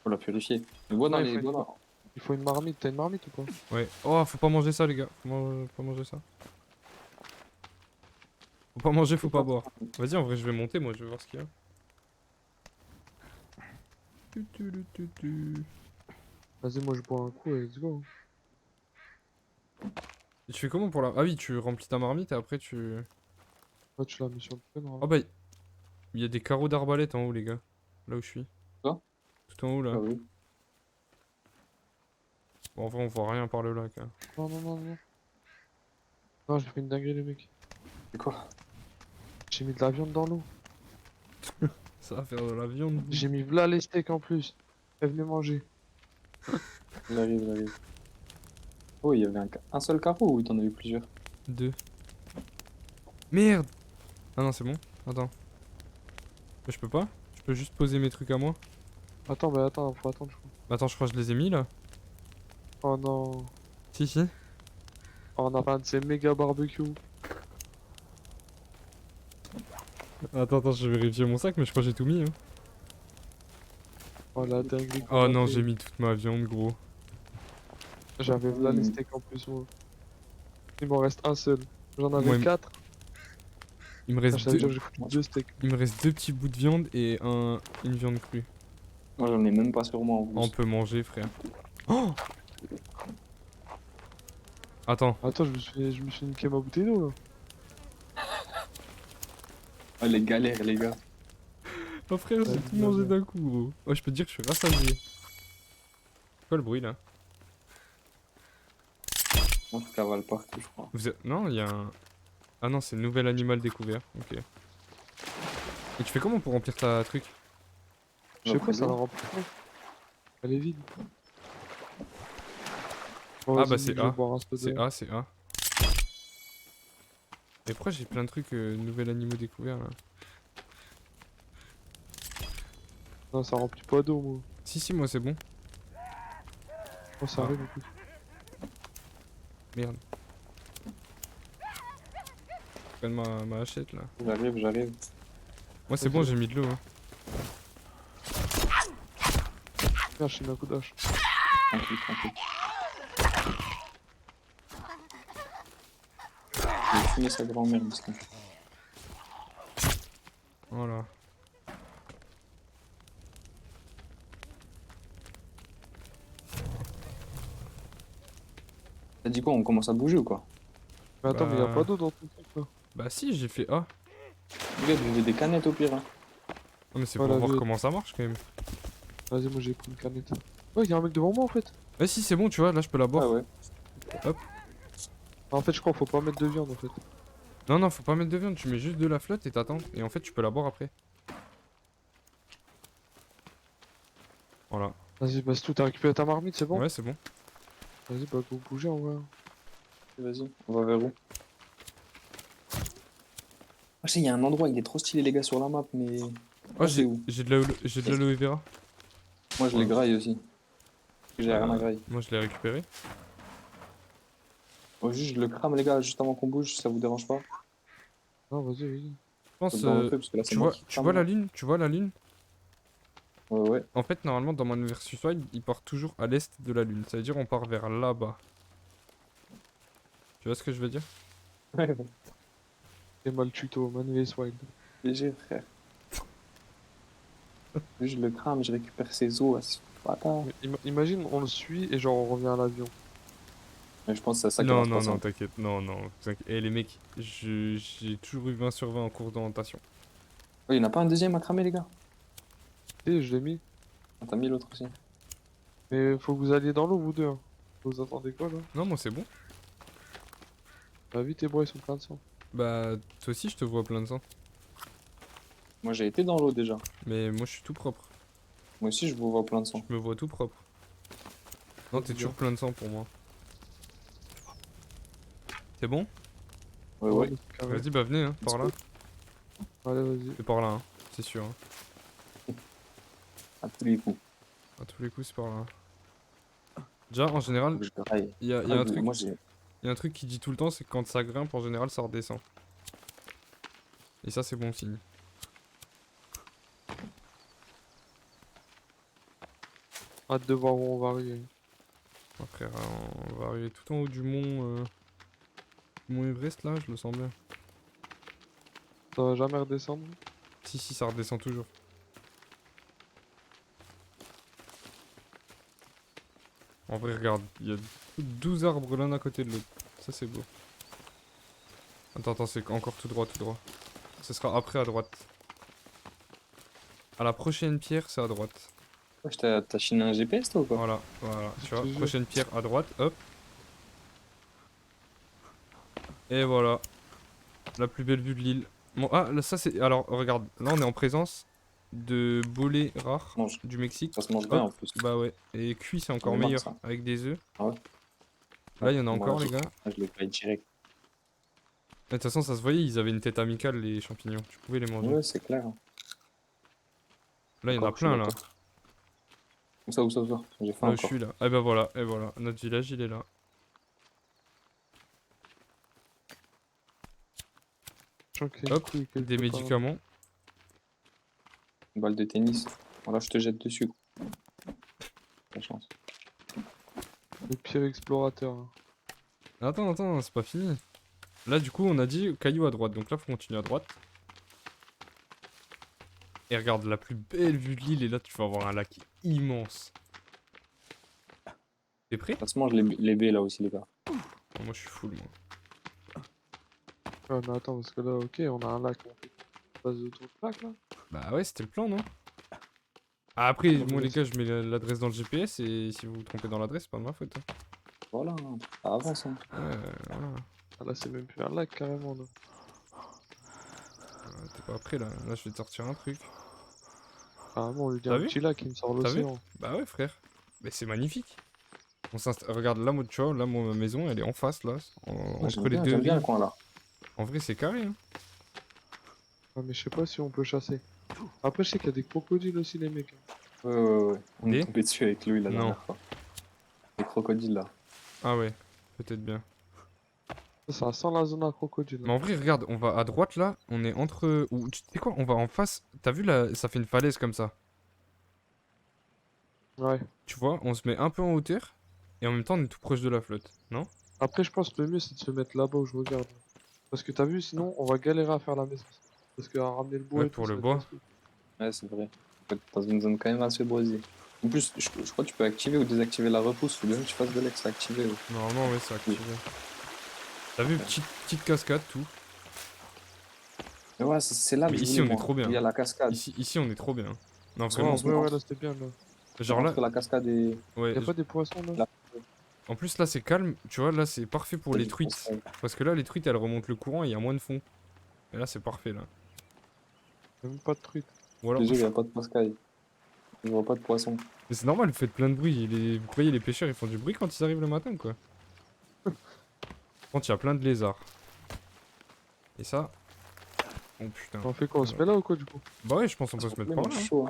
Faut la purifier. Mais bois dans Non, les bois il faut une marmite. T'as une marmite ou pas? Ouais. Oh, faut pas manger ça, les gars. Pas manger ça. Faut pas manger, faut pas boire. Vas-y, en vrai, je vais monter, moi, je vais voir ce qu'il y a. Vas-y, moi je bois un coup et let's go. Et tu fais comment pour la. Ah oui, tu remplis ta marmite et après tu. Là, tu l'as mis sur le feu, Oh normalement. bah, il y a des carreaux d'arbalète en haut, les gars. Là où je suis. Quoi? Tout en haut, là. Ah oui. Bon, en vrai, on voit rien par le lac. Hein. Non. Non, j'ai fait une dinguerie, les mecs. C'est quoi? J'ai mis de la viande dans l'eau. Ça va faire de la viande. J'ai mis là les steaks en plus. Et venez manger. J'arrive. Oh, il y avait un seul carreau ou t'en as eu plusieurs? 2. Merde! Ah non, c'est bon. Attends. Mais je peux pas? Je peux juste poser mes trucs à moi? Attends, bah attends, faut attendre, je crois. Bah, attends, je crois que je les ai mis là. Oh non. Si. Oh, on a fait un de ces méga barbecues. Attends, je vais vérifier mon sac, mais je crois que j'ai tout mis. Hein. Oh la dinguerie. qu'on Oh a non, fait. j'ai mis toute ma viande, gros. J'avais là les steaks en plus, moi. Il m'en reste un seul. J'en Moi, avais il- 4. Il me Ça reste veut dire deux. que j'ai foutu 2 steaks. Il me reste 2 petits bouts de viande et une viande crue. Moi j'en ai même pas sur moi en plus. On peut manger, frère. Oh! Attends. Attends, je me suis niqué ma bouteille d'eau là. Ah, les galères, les gars. Oh frère, j'ai Ouais, tout mangé d'un coup, gros. Oh, je peux te dire que je suis rassasié. C'est quoi le bruit là? Moi je cavale partout, je crois. Non, il y a un. Ah non, c'est le nouvel animal découvert. Ok. Et tu fais comment pour remplir ta truc? Je sais Bah, pas, ça très la bien. remplit pas. Elle est vide. Bon, Ah vas-y, bah je c'est vais A. boire un peu C'est de- A, c'est A. Et pourquoi j'ai plein de trucs nouvel animaux découverts là? Non, ça remplit pas d'eau, moi. Si, moi c'est bon. Moi, ça Ah. arrive en plus. Merde. Je prends ma hachette là. J'arrive. Moi c'est Ok. bon, j'ai mis de l'eau. Hein. Merde, j'ai mis un coup de hache. Tranquille. Je vais fumer sa grand-mère, monsieur. Voilà. T'as dit quoi? On commence à bouger ou quoi? Mais attends, mais y'a Bah. pas d'eau dans ton truc là. Bah si, j'ai fait A. Regarde, j'ai des canettes au pire. Hein. Non mais c'est Voilà, pour voir je- comment ça marche quand même. Vas-y, moi j'ai pris une canette. Ouais, y'a un mec devant moi en fait. Ah si, c'est bon, tu vois, là je peux la boire. Ah ouais. En fait, je crois qu'il faut pas mettre de viande en fait. Non, non, faut pas mettre de viande, tu mets juste de la flotte et t'attends. Et en fait, tu peux la boire après. Voilà. Vas-y, bah c'est tout, t'as récupéré ta marmite, c'est bon? Ouais, c'est bon. Vas-y, bah go bouger en vrai. Vas-y, on va vers où? Ah, je sais, il y a un endroit, il est trop stylé, les gars, sur la map, mais. Oh, Ah, c'est où? j'ai de l'aloe vera. Moi, je les Voilà. graille aussi. J'ai rien à grailler. Moi, je l'ai récupéré. Oh, juste, je le crame, les gars, juste avant qu'on bouge, si ça vous dérange pas. Non, vas-y, vas-y. Je pense, Dans le feu, parce que là, c'est moi qui tu crame. vois Là. la lune? Tu vois la lune? Ouais, ouais. En fait, normalement, dans Man vs Wild, il part toujours à l'est de la lune. Ça veut dire on part vers là-bas. Tu vois ce que je veux dire? Ouais, ouais. C'est mal tuto, Man vs Wild. Léger, frère. Juste, je le crame, je récupère ses os. À ce bâtard. Mais imagine, on le suit et genre on revient à l'avion. Mais je pense que c'est ça qui va Non, se non, passer. non, t'inquiète. Non, non. Eh, les mecs, j'ai toujours eu 20 sur 20 en cours d'orientation. Oh, il n'y en a pas un deuxième à cramer, les gars? Et je l'ai mis. Ah, t'as mis l'autre aussi. Mais faut que vous alliez dans l'eau, vous deux. Hein. Vous attendez quoi là? Non, moi, c'est bon. Bah vite, tes bras ils sont pleins de sang. Bah, toi aussi, je te vois plein de sang. Moi, j'ai été dans l'eau déjà. Mais moi, je suis tout propre. Moi aussi, je vous vois plein de sang. Je me vois tout propre. Non, t'es C'est toujours bien. plein de sang pour moi. C'est bon? Ouais, ouais. c'est carré. Vas-y, bah venez, hein, par là. Allez, vas-y. C'est par là, hein, c'est sûr. Hein. À tous les coups. À tous les coups, c'est par là. Déjà, en général, Faut que je graille. il y a Ah, un truc. moi, j'ai. Il y a un truc qui dit tout le temps, c'est que quand ça grimpe, en général, ça redescend. Et ça, c'est bon signe. Hâte de voir où on va arriver. Après, on va arriver tout en haut du mont Everest, là, je le sens bien. Ça va jamais redescendre. Si, si, ça redescend toujours. En vrai, regarde, il y a 12 arbres l'un à côté de l'autre. Ça, c'est beau. Attends, attends, c'est encore tout droit, tout droit. Ce sera après à droite. À la prochaine pierre, c'est à droite. Wesh, t'as chiné un GPS, toi, ou quoi? Voilà, voilà. Tu vois, te jure. prochaine pierre à droite, hop. Et voilà. La plus belle vue de l'île. Bon, ah, là, ça c'est. Alors, regarde, là on est en présence de bolets rares Mange. du Mexique. Ça se mange bien en Hop, plus. bah ouais. Et cuit, c'est encore me manque, meilleur ça. avec des œufs. Ah ouais? Là, il y en a Moi, encore, les gars. je l'ai pas direct. De toute façon, ça se voyait, ils avaient une tête amicale, les champignons. Tu pouvais les manger. Ouais, c'est clair. Hein. Là, il y en a Encore, je suis plein, là. d'accord. Où ça, où ça? J'ai faim Là où je encore. suis, là. Ah, bah voilà, et voilà. Notre village, il est là. Je sens qu'il y a une Hop, couille quelque des part. médicaments. Une balle de tennis. Voilà, je te jette dessus. La chance. Le pire explorateur. Hein. Attends, attends, c'est pas fini. Là, du coup, on a dit caillou à droite. Donc là, faut continuer à droite. Et regarde, la plus belle vue de l'île. Et là, tu vas avoir un lac immense. T'es prêt? Ça se mange les baies là aussi, les gars. Oh, moi, je suis full, moi. Ouais, mais attends, parce que là, ok, on a un lac. On passe autour du lac là. Bah ouais, c'était le plan, non? Ah, après, Ouais, moi, mais les gars, je mets l'adresse dans le GPS. Et si vous vous trompez dans l'adresse, c'est pas de ma faute. Hein. Voilà, hein. Ça avance. Hein. Ouais, voilà. Ah, là, c'est même plus un lac carrément là. T'es pas prêt, là. Là, je vais te sortir un truc. Carrément, on lui dit T'as un vu? petit lac, il me sort T'as vu? l'océan. Bah ouais, frère. Mais c'est magnifique. Regarde, là, moi, tu vois, là, ma maison, elle est en face, là. Ouais, Entre les deux j'aime bien le rives. coin là. En vrai, c'est carré, hein. Ah, mais je sais pas si on peut chasser. Après, je sais qu'il y a des crocodiles aussi, les mecs. Hein. Ouais, ouais, ouais. On Des est tombé dessus avec Louis la Non. dernière fois. Les crocodiles là. Ah ouais, peut-être bien. Ça sent la zone à crocodile. Mais en vrai, regarde, on va à droite là, on est entre. Ou tu sais quoi, on va en face. T'as vu là, ça fait une falaise comme ça. Ouais. Tu vois, on se met un peu en hauteur et en même temps on est tout proche de la flotte, non? Après, je pense que le mieux, c'est de se mettre là-bas où je regarde. Parce que t'as vu, sinon, on va galérer à faire la maison. Parce qu'à ramener le bois Ouais, et tout, pour ça le va être bois. casse-couille. Ouais, c'est vrai. Faut être dans une zone quand même assez boisée. En plus, je crois que tu peux activer ou désactiver la repousse. Faut bien que tu fasses de l'ex activé. Ouais. Normalement, ouais, c'est activé. T'as vu, petite cascade, tout. Mais ouais, c'est là Mais que je ici, voulais, on est moi. trop bien. Il y a la cascade. Ici, on est trop bien. Non, Ouais, vraiment. en vrai, ouais, là, c'était bien, là. Genre là, Entre la cascade et. ouais, Y'a pas des poissons, là? Là. En plus, là, c'est calme. Tu vois, là, c'est parfait pour Il y a les du truites. conseil. Parce que là, les truites, elles remontent le courant et il y a moins de fond. Et là, c'est parfait, là. Y'a même pas de truite. Ou alors... Je te jure, il n'y a pas de pascaille. Je vois pas de poisson. Mais c'est normal, vous faites plein de bruit. Vous croyez les pêcheurs, ils font du bruit quand ils arrivent le matin, quoi. Quand il y a plein de lézards. Et ça... Oh putain. On fait quoi? On se met là ou quoi du coup? Bah ouais, je pense qu'on peut Parce se que mettre moi, par je là. suis Hein. chaud.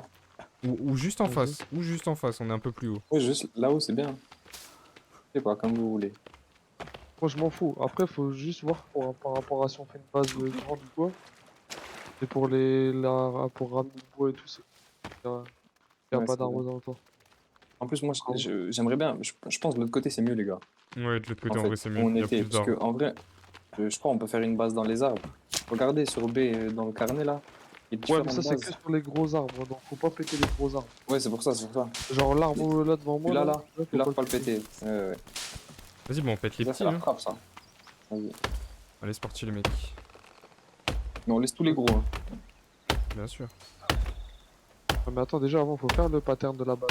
Hein. Ou juste en Vas-y. face. Ou juste en face, on est un peu plus haut. Ouais, juste là-haut, c'est bien. Je sais pas, comme vous voulez. Moi je m'en fous. Après, faut juste voir par rapport à si on fait une base grande ou quoi. Et pour pour ramener le bois et tout, y a, y a Ouais, pas c'est d'arbres bien. dans le temps. En plus, moi, Ah ouais. j'aimerais bien. Je pense que de l'autre côté, c'est mieux, les gars. Ouais, de l'autre En côté, en fait, vrai, c'est où mieux. on Il y a était. plus Parce d'arbres. que, en vrai, je crois qu'on peut faire une base dans les arbres. Regardez sur B, dans le carnet, là. Il y a Ouais, mais différentes ça c'est que bases. sur les gros arbres, donc faut pas péter les gros arbres. Ouais, c'est pour ça, c'est pour ça. Genre l'arbre là devant moi, Celui-là, là, là, là, faut celui-là, pas faut le pas le péter. péter. Ouais, ouais. Vas-y, bon, on pète les Ça, c'est petits, la hein. frappe, ça. Vas-y. Allez, c'est parti, les mecs. Mais on laisse tous les gros, hein. Bien sûr. Ah, mais attends, déjà avant, faut faire le pattern de la base.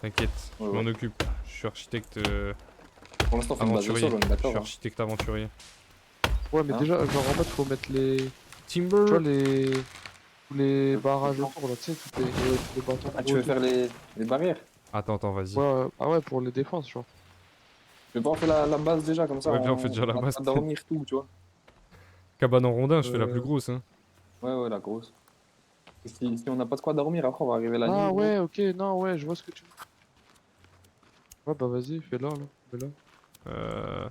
T'inquiète, je Ouais, m'en ouais. occupe. Je suis architecte Pour l'instant, on fait une base de aventurier. sol, on est Je d'accord, suis hein. architecte aventurier. Ouais, mais Hein. déjà, genre en mode, faut mettre les. Tu Timber! vois, tous les barrages autour là, tu sais, tous les bâtons Ah, gros tu veux autour. faire les barrières? Attends, attends, vas-y. Ouais, ah ouais, pour les défenses, tu vois. Je vais pas en faire la base déjà, comme ça, Ouais, bien, on fait déjà la on a de base. quoi dormir tout, tu vois. Cabane en rondin, je fais la plus Euh... grosse, hein. Ouais, ouais, la grosse. Et si on n'a pas de quoi dormir, après, on va arriver la nuit, Ah gros. ouais, ok, non, ouais, je vois ce que tu veux. Ouais, bah vas-y, fais-la, là. Fais-la. Euh...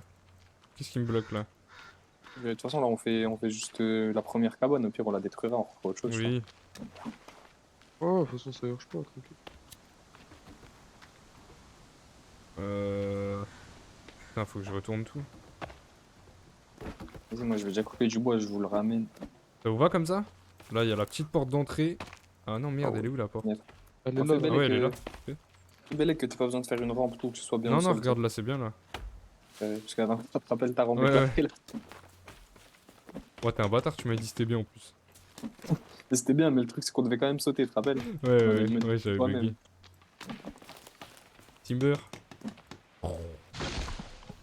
Qu'est-ce qui me bloque, là? De toute façon, là, on fait juste la première cabane. Au pire, on la détruira, on fera autre chose, tu vois. Oui. Ouais, de toute façon, ça urge pas, tranquille. Putain, faut que je retourne tout. Vas-y, moi, je vais déjà couper du bois, je vous le ramène. Ça vous va comme ça? Là, il y a la petite porte d'entrée. Ah non, Ah merde, elle ouais. est où, la porte? Bien. Elle est On là, fait là. Ah belle et ouais, elle est là. que, fais belle et que t'aies pas besoin de faire une rampe, tout, que ce soit bien au Non, non, sol, tu sais. regarde, là, c'est bien, là. Parce qu'avant, ça te rappelle ta rampe Ouais, ouais. éclatée, là. Ouais, t'es un bâtard, tu m'as dit c'était bien, en plus. Et c'était bien, mais le truc, c'est qu'on devait quand même sauter, tu te rappelles? Ouais, On avait ouais, dû mettre ouais, j'avais toi-même. bugué. Timber.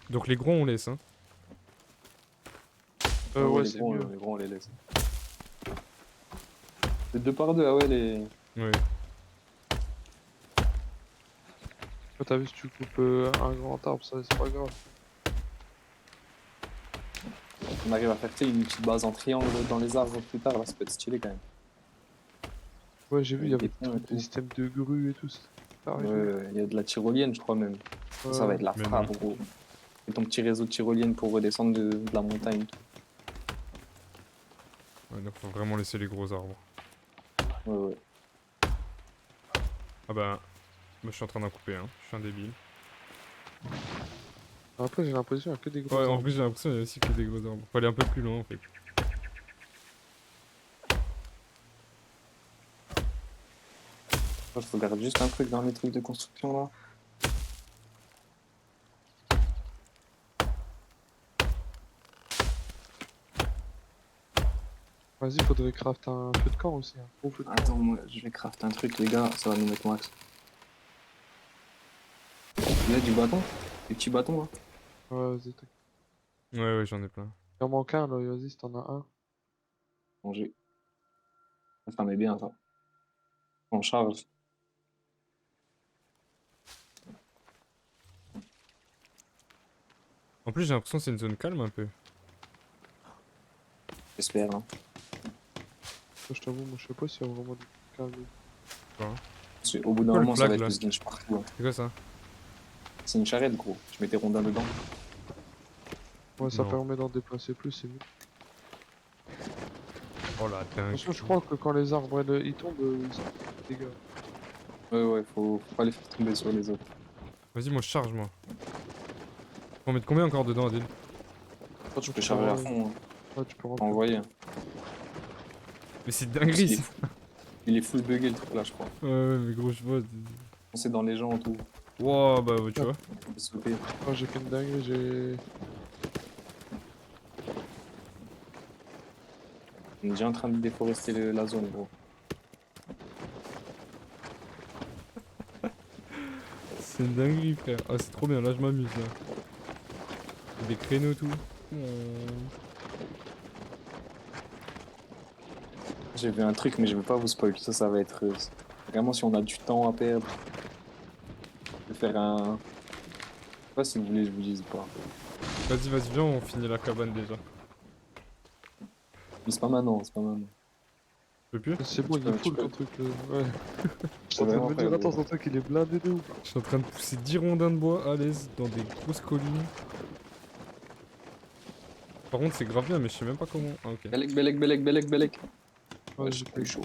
Donc les gros, on laisse, hein. Ouais, les c'est gros, mieux. les gros, on les laisse. C'est deux par deux, ah ouais, les. Ouais. Toi, t'as vu, si tu coupes un grand arbre, ça, c'est pas grave. On arrive à faire, tu sais, une petite base en triangle dans les arbres plus tard, là, ça peut être stylé quand même. Ouais, j'ai vu, il y Avec avait des des ponts et trucs de tout. système de grue et tout. Ouais, ouais, il y a de la tyrolienne, je crois même. Ça va être la Mais frappe, non. gros. Et ton petit réseau de tyrolienne pour redescendre de la montagne. Ouais, donc faut vraiment laisser les gros arbres. Ouais, ouais. Ah bah, moi je suis en train d'en couper, hein. Je suis un débile. Après, j'ai l'impression qu'il y a que des gros Ouais, en arbres. plus j'ai l'impression qu'il y a aussi que des gros arbres. Faut aller un peu plus loin, en fait. Moi, je regarde juste un truc dans les trucs de construction, là. Vas-y, faudrait craft un feu de camp aussi, un gros feu de camp. Attends, moi, je vais crafter un truc, les gars, ça va nous mettre max. Il y a du bâton? Des petits bâtons, là? Ouais, vas-y, t'inquiète. Ouais, ouais, j'en ai plein. Il en manque un, là, vas-y, si t'en as un. Manger. Ça met bien, ça. On charge. En plus, j'ai l'impression que c'est une zone calme un peu. J'espère, hein. Moi, je t'avoue, moi, je sais pas s'il y a vraiment du calme. Parce qu'au bout d'un Quoi, le moment, ça va flag, être là le sginch partout, hein. C'est quoi ça? C'est une charrette, gros. Tu mets tes rondins dedans. Ouais, ça Non. permet d'en déplacer plus, c'est mieux. Oh la De toute dingue. façon, je crois que quand les arbres ils tombent, ils sont des dégâts. Ouais, ouais, faut pas les faire tomber sur les autres. Vas-y, moi je charge, moi. Faut en mettre combien encore dedans, Adil? Toi, tu peux charger à fond, hein. Ouais, tu peux Faut remplir. envoyer, hein. Mais c'est Parce dinguerie, qu'il est ça. fou. Il est full bugué, le truc, là, je crois. Ouais, ouais, mais gros, je vois. C'est dans les gens, tout. Wow, bah, ouais, tu vois. On peut sauter. Oh, j'ai fait une dinguerie, j'ai. On est déjà en train de déforester la zone, gros. C'est C'est une dinguerie, frère. Ah, c'est trop bien, là, je m'amuse, là. Des créneaux, tout. J'ai vu un truc, mais je vais pas vous spoil. Ça va être. Vraiment, si on a du temps à perdre, je vais faire un. Je sais pas si vous voulez, je vous dise pas. Vas-y, vas-y, viens, on finit la cabane déjà. Mais c'est pas maintenant, c'est pas maintenant. Tu peux plus? C'est bon, il est full ton truc. Ouais. Je suis en train de Vraiment me faire dire, attends, ton truc il est blindé de ouf. Je suis en train de pousser 10 rondins de bois à l'aise dans des grosses collines. Par contre, c'est grave bien, mais je sais même pas comment. Ah, ok. Belek, belek, belek, belek, belek. Ouais, Ouais, j'ai j'ai pas eu chaud.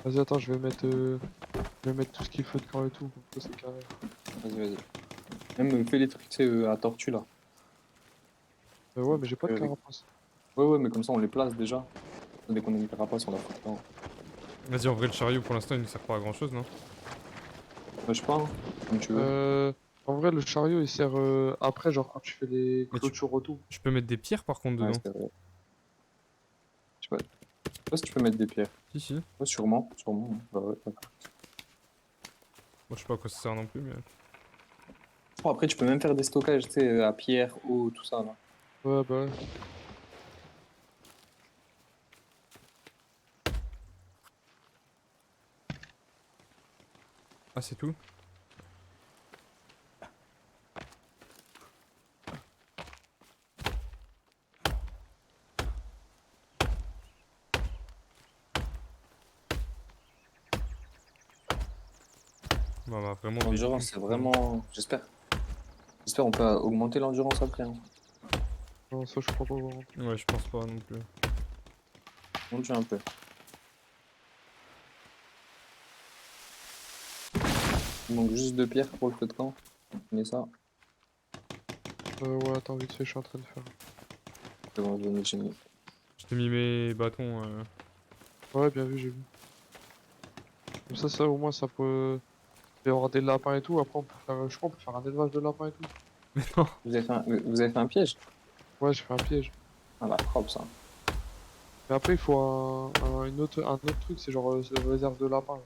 Vas-y, attends, je vais mettre tout ce qu'il faut de camp et tout. Comme ça, c'est carré. Vas-y, vas-y. Même fais les trucs, tu sais, à tortue là. Ouais, mais j'ai pas de Avec- carapace. Ouais, ouais, mais comme ça on les place déjà. Dès qu'on a une carapace, on la fout dedans. Vas-y, en vrai, le chariot pour l'instant il ne sert pas à grand chose, non? Ouais, je sais pas, hein, comme tu veux. Euh, En vrai, le chariot il sert après, genre quand tu fais les Mais clôtures autour. tu peux mettre des pierres par contre Ouais, dedans. c'est vrai. Je sais pas si tu peux mettre des pierres. Si, si. Ouais, sûrement, sûrement. Bah ouais, d'accord. Moi, je sais pas à quoi ça sert non plus, mais. Bon, après, tu peux même faire des stockages, tu sais, à pierre, eau, tout ça là. Ouais, bah ouais. Ah, c'est tout? Bah, on a vraiment des L'endurance, c'est bûches, vraiment. J'espère. J'espère on peut augmenter l'endurance après. Hein. Non, ça je crois pas vraiment. Ouais, je pense pas non plus. Monte un peu. Il manque juste deux pierres pour le feu de camp. Mais ça, Ouais, attends, vite fait, je suis en train de faire. c'est bon, je vais me gêner. Je t'ai mis mes bâtons. Ouais, bien vu, j'ai vu. Comme ça, au moins, ça peut. Il va y avoir des lapins et tout. Après, on peut faire, je crois, on peut faire un élevage de lapins et tout. Mais non! Vous avez fait un piège? Ouais, j'ai fait un piège. Ah la propre ça. Mais après, il faut un autre truc, c'est genre c'est réserve de lapins.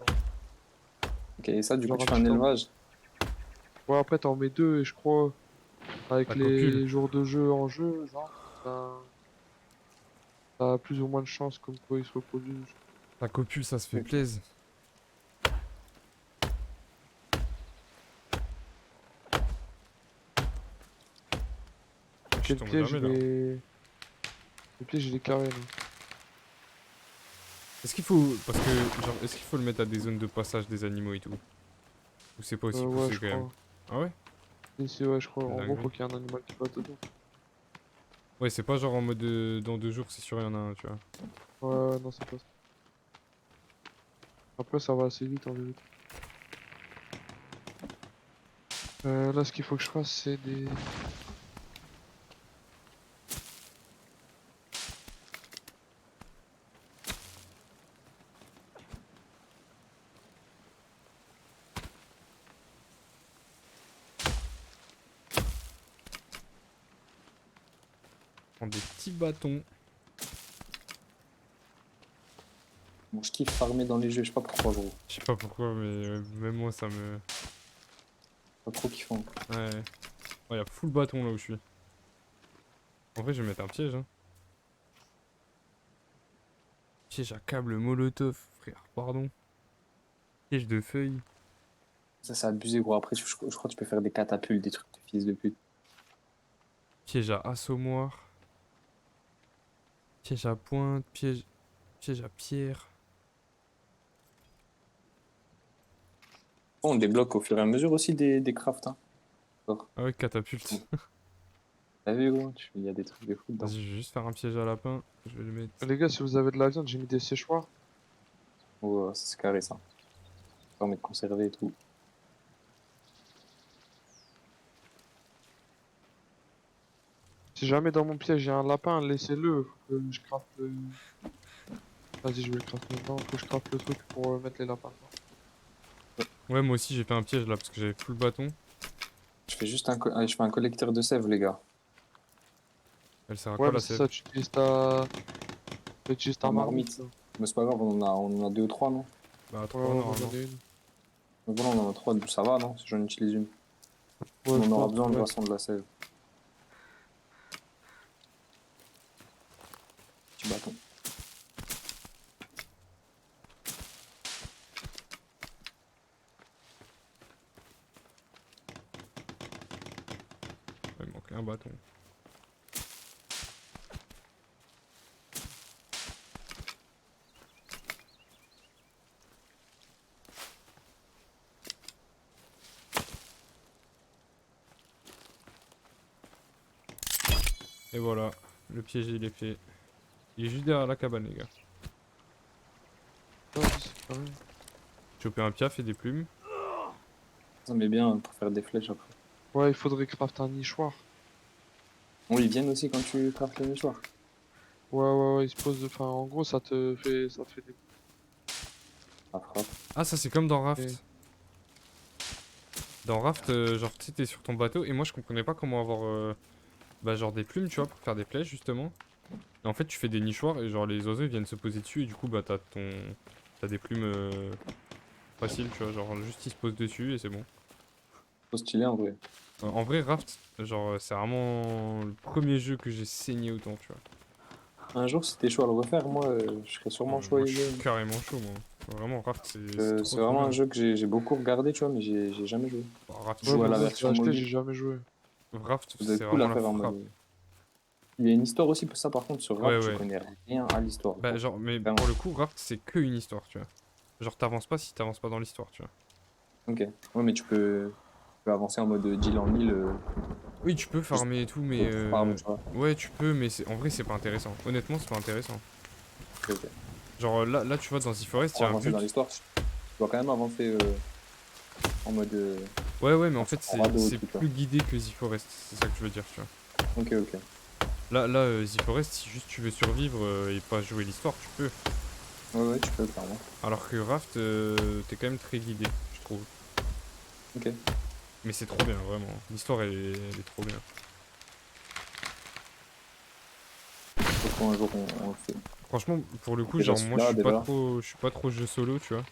Ok, et ça, du coup, Genre tu un fais un petit temps. élevage. Ouais, après, t'en mets deux et je crois, avec La copule. les jours de jeu en jeu, genre, t'as plus ou moins de chances comme quoi ils se reproduisent. La copule, ça se fait Ok. plaise. Ok, Je le tombe piège, jamais là. Le piège, il est carré, là. Est-ce qu'il faut. Parce que, genre, est-ce qu'il faut le mettre à des zones de passage des animaux et tout? Ou c'est pas aussi Ouais, poussé je quand même? crois. Ah ouais? Si, ouais, je crois. C'est une En gros, faut dinguerie. qu'il y ait un animal qui va dedans. Ouais, c'est pas genre en mode dans 2 jours, c'est sûr, il y en a un, tu vois. Ouais, non, c'est pas ça. Après, ça va assez vite, en vérité. Là, ce qu'il faut que je fasse, c'est des... Prendre des petits bâtons. Bon, je kiffe farmer dans les jeux, je sais pas pourquoi, gros. Je sais pas pourquoi, mais même moi, ça me. Pas trop kiffant. Ouais. Oh, y a full bâton là où je suis. En vrai, je vais mettre un piège, hein. Piège à câble molotov, frère, pardon. Piège de feuilles. Ça, c'est abusé, gros. Après, je crois que tu peux faire des catapultes, des trucs de fils de pute. Piège à assommoir. Piège à pointe. Piège à pierre. On débloque au fur et à mesure aussi des crafts, hein. D'accord. Ah ouais, catapulte. T'as vu, gros? Il y a des trucs de fou dedans. Vas-y, je vais juste faire un piège à lapin. Je vais le mettre. Les gars, si vous avez de la viande, j'ai mis des séchoirs. Oh, ça, c'est carré, ça. Ça permet de conserver et tout. Si jamais dans mon piège, il y a un lapin, laissez-le. Faut que je craft le... Vas-y, je vais le craft maintenant. Faut que je craft le truc pour mettre les lapins. Ouais, moi aussi, j'ai fait un piège là parce que j'avais full bâton. Je fais un collecteur de sève, les gars. Elle sert à Ouais, quoi mais la c'est sève? ça, tu utilises ta La marmite, marmite. là. Mais c'est pas grave, on en a deux ou trois, non? Bah, Ouais, 3 ouais, moi normalement. j'en ai une. Donc voilà, on en a 3, ça va, non? Si j'en utilise une. Ouais, On je en aura pense, besoin de toute ouais. façon de la sève. Petit bâton. Il manque un bâton. Et voilà, le piège il est fait. Il est juste derrière la cabane, les gars. Ah, je sais pas. Choper un piaf et des plumes. Ça met bien pour faire des flèches après. Ouais, il faudrait crafter un nichoir. Bon, ils viennent aussi quand tu craftes les nichoirs. Ouais, il se pose. Enfin, en gros, ça te fait des. Ça frappe. Ah, ça c'est comme dans Et- Raft. Dans Raft, genre tu sais, t'es sur ton bateau et moi je comprenais pas comment avoir bah, genre des plumes, tu vois, pour faire des flèches justement. Et en fait, tu fais des nichoirs et genre les oiseaux ils viennent se poser dessus et du coup, bah t'as des plumes faciles, tu vois, genre juste ils se posent dessus et c'est bon. Trop stylé en vrai. En vrai, Raft, genre c'est vraiment le premier jeu que j'ai saigné autant, tu vois. Un jour, si t'es chaud à le refaire, moi, je serais sûrement chaud à Moi y je suis jouer. carrément chaud, moi. Vraiment, Raft c'est trop C'est trop vraiment un bien. jeu que j'ai beaucoup regardé, tu vois, mais j'ai jamais joué. Bah, Raft, Je Ouais, joue à moi la aussi, je l'ai version acheté, j'ai mobile. jamais joué. Raft Ça doit c'est être cool vraiment à la faire en frappe. mode. Il y a une histoire aussi, ça par contre, sur Ouais, Raft, je ouais. connais rien à l'histoire, Bah, gros. genre, mais Vraiment. pour le coup, Raft, c'est que une histoire, tu vois. Genre, t'avances pas si t'avances pas dans l'histoire, tu vois. Ok. Ouais, mais tu peux avancer en mode d'île en île, Oui, tu peux juste farmer et tout, mais pour farm, tu vois. ouais, tu peux, mais en vrai, c'est pas intéressant. Honnêtement, c'est pas intéressant. Ok, ok. Genre, là, tu vois, dans The Forest, il y Pour a un avancer dans but. l'histoire, tu dois quand même avancer en mode. Ouais, mais en Enfin, sur fait, ton radeau et c'est tout, tu vois. plus guidé que The Forest. C'est ça que je veux dire, tu vois. Ok, ok. Là, The Forest, si juste tu veux survivre et pas jouer l'histoire, tu peux. Ouais, ouais, tu peux, clairement. Alors que Raft, t'es quand même très guidé, je trouve. Ok. Mais c'est trop bien, vraiment. L'histoire, elle est trop bien. Faut qu'un jour on le fait. Franchement, pour le coup, Déjà genre, moi, celui-là, déjà. je suis pas trop jeu solo, tu vois.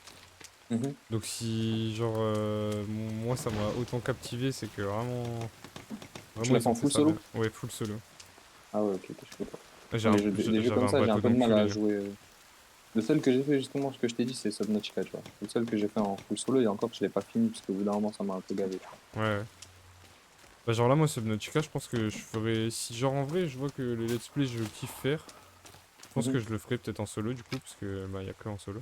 Mhm. Donc si genre moi ça m'a autant captivé, c'est que Tu vraiment l'as ils fait ont en fait full ça bien. solo? Ouais, full solo. Ah ouais, ok, ok, je peux pas. J'ai Moi, un- des jeux j'avais comme un ça, j'ai un bateau peu de mal d'enculé, à hein. jouer. Le seul que j'ai fait, justement, ce que je t'ai dit, c'est Subnautica, tu vois. Le seul que j'ai fait en full solo, et encore, je l'ai pas fini, parce qu'au bout d'un moment, ça m'a un peu gavé, tu vois. Ouais. Bah genre là moi Subnautica, je pense que je ferais si genre en vrai, je vois que les let's play je kiffe faire. Je pense Mhm. que je le ferai peut-être en solo du coup parce que bah y a que en solo.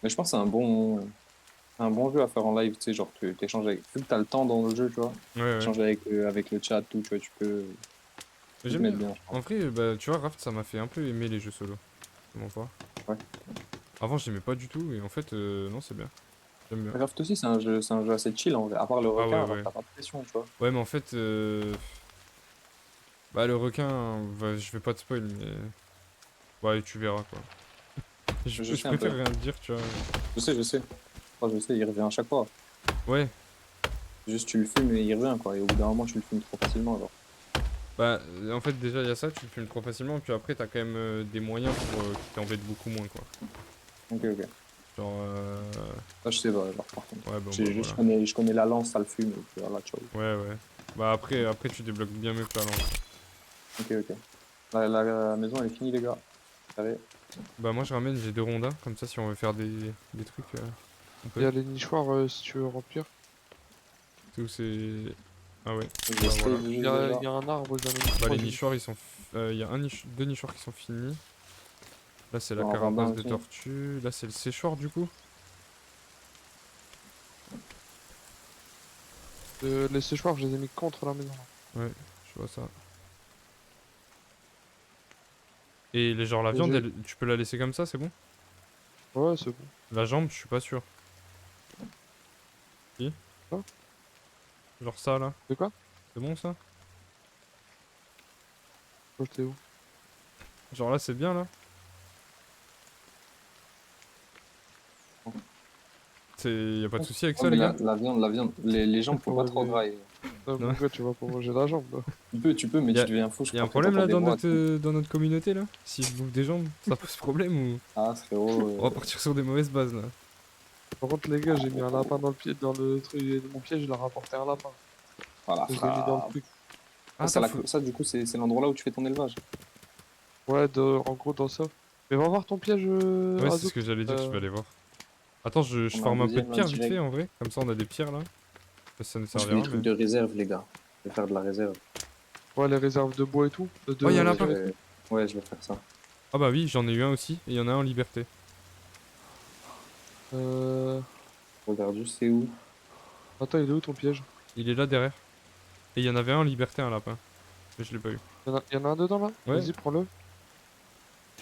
Mais je pense que c'est un bon jeu à faire en live, tu sais, genre, tu échanges avec. Vu que t'as le temps dans le jeu, tu vois, Ouais. échanger avec le chat, tout, tu vois, Mais tu te j'aime mettre bien. bien, je pense. En vrai, bah tu vois Raft ça m'a fait un peu aimer les jeux solo. Comment pas. Ouais. Avant j'aimais pas du tout et en fait non c'est bien. J'aime bien. Raft aussi, c'est un jeu assez chill, en vrai. À part le Ah requin, alors ouais. t'as pas de pression, tu vois. Ouais mais en fait bah le requin, je vais pas te spoil mais ouais tu verras quoi. Je Je sais un peu. préfère rien te dire, tu vois. Je sais. Moi, je sais, il revient à chaque fois. Ouais, Juste, tu le filmes et il revient, quoi. Et au bout d'un moment, tu le filmes trop facilement, genre. bah en fait déjà il y a ça, tu le filmes trop facilement, puis après t'as quand même des moyens pour qui t'embêtent beaucoup moins quoi. Ok, ok. Genre Ça, je sais pas, genre, par contre. ouais bon bah voilà. Je connais la lance, ça le fume, et puis voilà, ciao. Ouais. Bah après tu débloques bien mieux que la lance. Ok, ok. La maison, elle est finie, les gars. Carré. Bah moi je ramène, j'ai 2 rondins, comme ça si on veut faire des trucs, on Il y peut. a les nichoirs si tu veux remplir. C'est où c'est. Ah ouais, Je bah vais voilà. save juste déjà. Il y a un arbre, j'en ai mis Bah trois, les j'ai mis. nichoirs ils sont. Il y a deux nichoirs qui sont finis. Là c'est la Un rondin carapace de aussi. tortue. Là c'est le séchoir du coup. Les séchoirs, je les ai mis contre la maison. Ouais, je vois ça. Et genre la Et viande, tu peux la laisser comme ça, c'est bon? Ouais, c'est bon. La jambe, je suis pas sûr. Si? Ah, Genre ça là, c'est quoi? c'est bon ça? Toi, j'étais où? Genre là c'est bien là? Y a pas de souci avec Ouais, ça mais les gars? la viande, les jambes, faut pas trop Ouais, dry. Non? mon gars, tu vas pas manger la jambe, là. Tu peux, mais Y tu a, deviens fou, je y a un crois que problème t'entends là des voix. dans notre communauté là? Si je bouffe des jambes, ça pose problème ou Ah, frérot, on va partir sur des mauvaises bases là? Par contre, les gars, j'ai mis un lapin dans le pied, dans le truc, mon piège, il a rapporté un lapin. Voilà, Je l'ai mis dans le frappe. truc. Ah, Ça, attends, faut... ça, du coup, c'est l'endroit là où tu fais ton élevage. Ouais, en gros, dans ça. Mais va voir ton piège, Ouais, c'est ce Azo. que j'allais dire, je Euh, vais aller voir. Attends, je On a un farme un peu de deuxième là pierre vite fait direct. en vrai. Comme ça, on a des pierres là. Ça nous Moi, je fais des servira, trucs mais. de réserve, les gars. Je vais faire de la réserve. ouais, les réserves de bois et tout. Oh, il y a un Ouais, lapin! ouais, je vais faire ça. Ah, bah oui, j'en ai eu un aussi. Et il y en a un en liberté. Euh... Regarde juste c'est où. Attends, il est où ton piège? Il est là derrière. Et il y en avait un en liberté, un lapin. Mais je l'ai pas eu. Y en a un dedans là? Ouais, Vas-y, prends-le.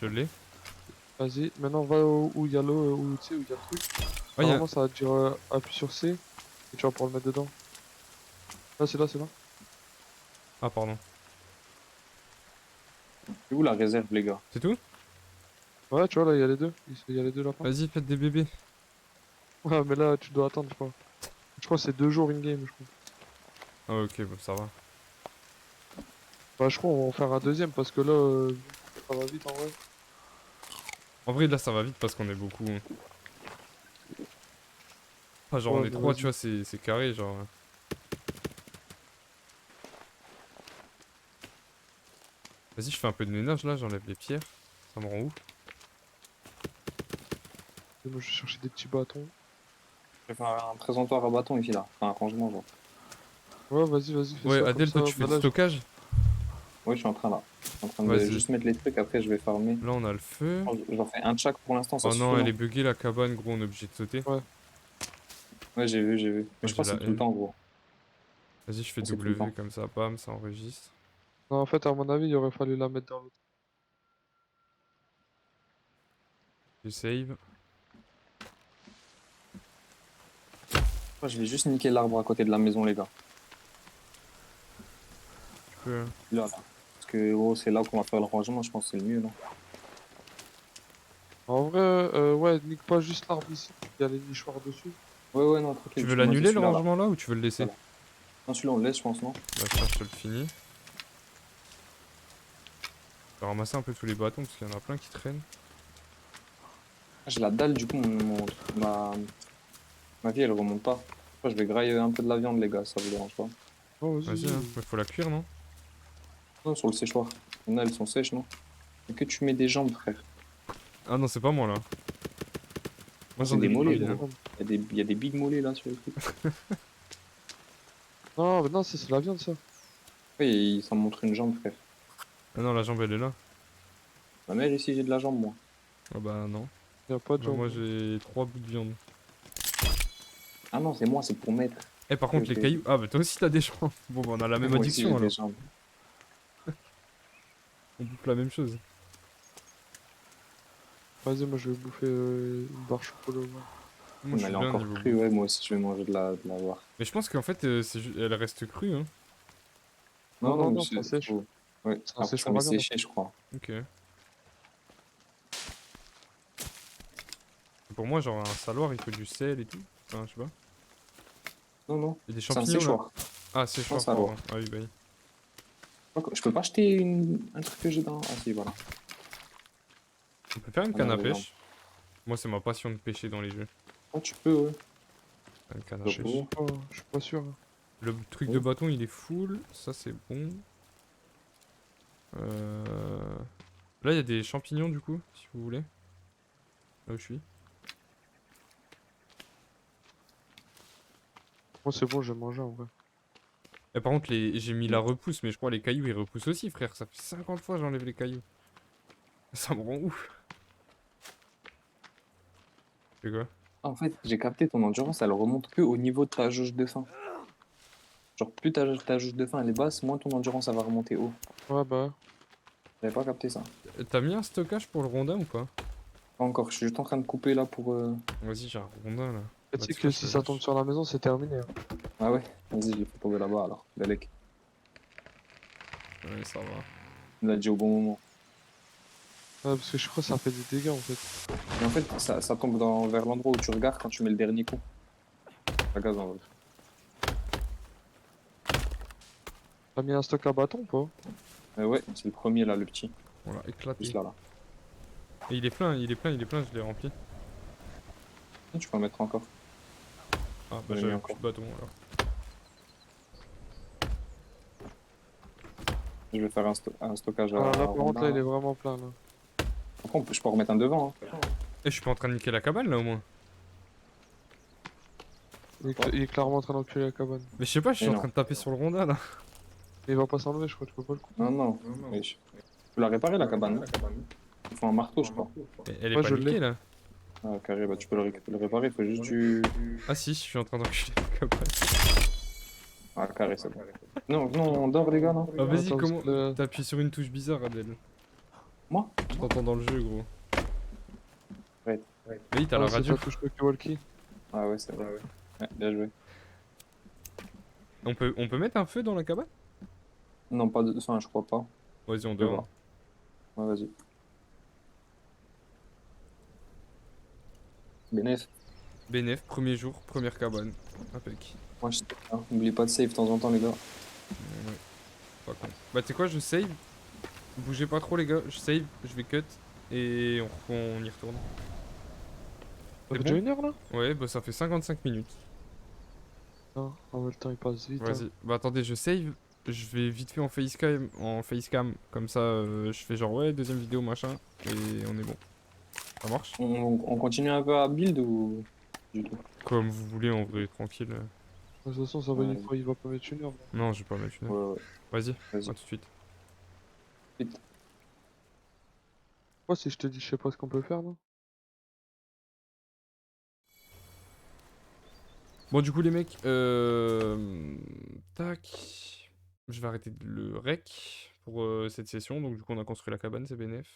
je l'ai. Vas-y, maintenant va où il y a l'eau, où tu sais, où il y a le truc. Oh, il y a. Normalement, ça va te dire appuie sur C et tu vas pouvoir le mettre dedans. Là, c'est là, c'est là. Ah, pardon. C'est où la réserve, les gars? C'est tout? Ouais, tu vois, là, il y a les deux. Il y a les deux lapins. Vas-y, faites des bébés. Ouais, mais là, tu dois attendre, je crois. Je crois que c'est 2 jours in-game, je crois. Ah, ok, bon, ça va. Bah, je crois qu'on va en faire un deuxième parce que là, ça va vite en vrai. En vrai, là, ça va vite parce qu'on est beaucoup, hein. Ah, genre, on Ouais, est bah, trois, tu vas-y. vois, c'est carré, genre. Vas-y, je fais un peu de ménage là, j'enlève les pierres. Ça me rend ouf. Et moi, je vais chercher des petits bâtons. Je vais faire un présentoir à bâton ici, là. Enfin, un rangement, genre. Ouais, vas-y, vas-y, fais Ouais, ça comme Adèle, ça. toi, tu fais Bah du là, stockage? Ouais, je suis en train, là. Je suis en train de Vas-y. juste mettre les trucs, après, je vais farmer. Là, on a le feu. J'en fais un de chaque pour l'instant, ça Oh suffit, non, elle non? est buggée la cabane, gros, on est obligé de sauter. ouais. Ouais, j'ai vu, j'ai vu. Mais Moi, je j'ai crois que la c'est tout le L. temps, gros. Vas-y, je fais C'est tout le W temps. comme ça, bam, ça enregistre. Non, en fait, à mon avis, il aurait fallu la mettre dans l'autre. Je save. Moi, je vais juste niquer l'arbre à côté de la maison, les gars. Tu peux. Là, là. Parce que, gros, c'est là qu'on va faire le rangement, je pense que c'est le mieux, non? En vrai, ouais, nique pas juste l'arbre ici. Il y a les nichoirs dessus. Ouais, ouais, non, Tu tranquille, veux tu peux noter l'annuler le celui-là, là. rangement là ou tu veux le laisser? Voilà. Non, celui-là, on le laisse, je pense, non? Bah, tiens, je te le finis. Je vais ramasser un peu tous les bâtons parce qu'il y en a plein qui traînent. Ah, j'ai la dalle, du coup, ma vie, elle remonte pas. Je vais grailler un peu de la viande, les gars, ça vous dérange pas? Oh, vas-y, Vas-y, hein. vas-y. Mais faut la cuire, non? Non, sur le séchoir. Il y en a, elles sont sèches, non? Et que tu mets des jambes, frère. Ah non, c'est pas moi là. Moi C'est j'en ai des mis mollets, une, hein. gros. Il y a des big mollets, là, sur le truc. Non, mais non, c'est la viande, ça. Oui, ça me montre une jambe, frère. Ah non, la jambe elle est là. Ma mère, ici, j'ai de la jambe, moi. Ah bah non. Y a pas de Bah, moi jambon. j'ai 3 bouts de viande. Ah non, c'est moi, c'est pour mettre. Eh, par contre, les Ok. cailloux. Ah bah toi aussi t'as des jambes. Bon, bah on a la même Moi aussi, addiction j'ai alors. des jambes. On bouffe la même chose. Vas-y, moi, je vais bouffer une barre chocolat. Ouais. Moi je Mais suis elle est bien encore niveau crue, bouffe. ouais, moi aussi, je vais manger de la voir. Mais je pense qu'en fait, elle reste crue, hein. Non, Non, non, non, mais non, ça sèche. Ouais, Ça après, sèche ça pour met la viande. séché, je crois. Ok. Pour moi, genre un saloir, il faut du sel et tout. Enfin, je sais pas. Non, non, Il y a des c'est un champignons là. séchoir. Ah, Un séchoir, saloir. pardon. Ah oui, bah oui. Je peux pas acheter un truc que j'ai dans. Ah, si, voilà. On peut faire une Ah, canne non, à regarde. pêche. Moi, c'est ma passion de pêcher dans les jeux. Oh, tu peux, ouais. Une canne à Je pêche. peux. Je suis pas sûr. Le truc Oui. de bâton, il est full. Ça, c'est bon. Euh... Là, il y a des champignons du coup, si vous voulez. Là où je suis. Moi, c'est bon, j'ai mangé en vrai. Et par contre, j'ai mis la repousse, mais je crois les cailloux ils repoussent aussi, frère. Ça fait 50 fois que j'enlève les cailloux. Ça me rend ouf. C'est quoi? En fait, j'ai capté ton endurance, elle remonte que au niveau de ta jauge de faim. Genre, plus ta jauge de faim elle est basse, moins ton endurance elle va remonter haut. Ouais, bah. J'avais pas capté ça. T'as mis un stockage pour le rondin ou pas? Pas encore, je suis juste en train de couper là pour. Vas-y, j'ai un rondin là. Tu Bah, sais tu que vois, je si le ça tombe lâche. sur la maison, c'est terminé, hein. Ah ouais, vas-y, je l'ai fait tomber là-bas alors. Dalek. Ouais, ça va. Il l'a dit au bon moment. Ouais, parce que je crois que ça fait des dégâts en fait. Mais en fait, ça tombe vers l'endroit où tu regardes quand tu mets le dernier coup. La gaz en vrai. T'as mis un stock à bâton ou pas? Ouais, c'est le premier là, le petit. Voilà, éclaté. Juste là, là. Et il est plein, il est plein, il est plein, je l'ai rempli. Tu peux en mettre encore. Ah, bah J'en ai mis j'avais encore. plus de bâton alors. Je vais faire un stockage Ah, à là, par contre, là, il Rondin. est vraiment plein, là. Par contre, je peux en remettre un devant. Hein. Et je suis pas en train de niquer la cabane là au moins. Il est clairement en train d'enculer la cabane. Mais je sais pas, je suis Mais en non. train de taper sur le rondin là. Mais il va pas s'enlever, je crois, tu peux pas le couper. Non, non. Mais je peux la réparer, la cabane. Il faut un marteau, je crois. Mais elle est Moi, pas je niquée l'ai. là. Ah, carré, bah tu peux le réparer, il faut juste tu. Ah si, je suis en train d'enculer la cabane. Ah, carré, c'est bon. Non, non, on dort, les gars, non? Ah vas-y, Attends, parce comment... que là- T'as appuyé sur une touche bizarre, Adèle. Moi? Je t'entends dans le jeu, gros. Ouais. Oui, t'as Ah, la c'est radio. ta touche walkie. Ah, ouais, c'est vrai. Ouais, bien joué. On peut mettre un feu dans la cabane? Non, pas de. Enfin, je crois pas. Vas-y, on Je vais dort. voir. Ouais, vas-y. Bénéf. Bénéf, premier jour, première cabane. Impec. Moi, je sais pas. N'oublie pas de save de temps en temps, les gars. Ouais, pas con. Bah tu sais quoi, je save. Bougez pas trop les gars, je save, je vais cut. Et on y retourne. Ça fait bon déjà une heure, là? Ouais, bah ça fait 55 minutes. Non, en même temps, il passe vite. Hein. Vas-y. Bah attendez, je save. Je vais vite fait en facecam. Comme ça, je fais genre ouais, deuxième vidéo, machin. Et on est bon. Ça marche? On continue un peu à build ou. Du tout. Comme vous voulez, en vrai, tranquille. De toute façon, ça va, Ouais. il va pas mettre une heure. Là. Non, je vais pas mettre une heure. Ouais, ouais. Vas-y, Vas-y. à tout de suite. Vite. Moi, si je te dis, je sais pas ce qu'on peut faire, là. Bon, du coup, les mecs, tac. Je vais arrêter le rec pour cette session. Donc, du coup, on a construit la cabane, c'est bénef.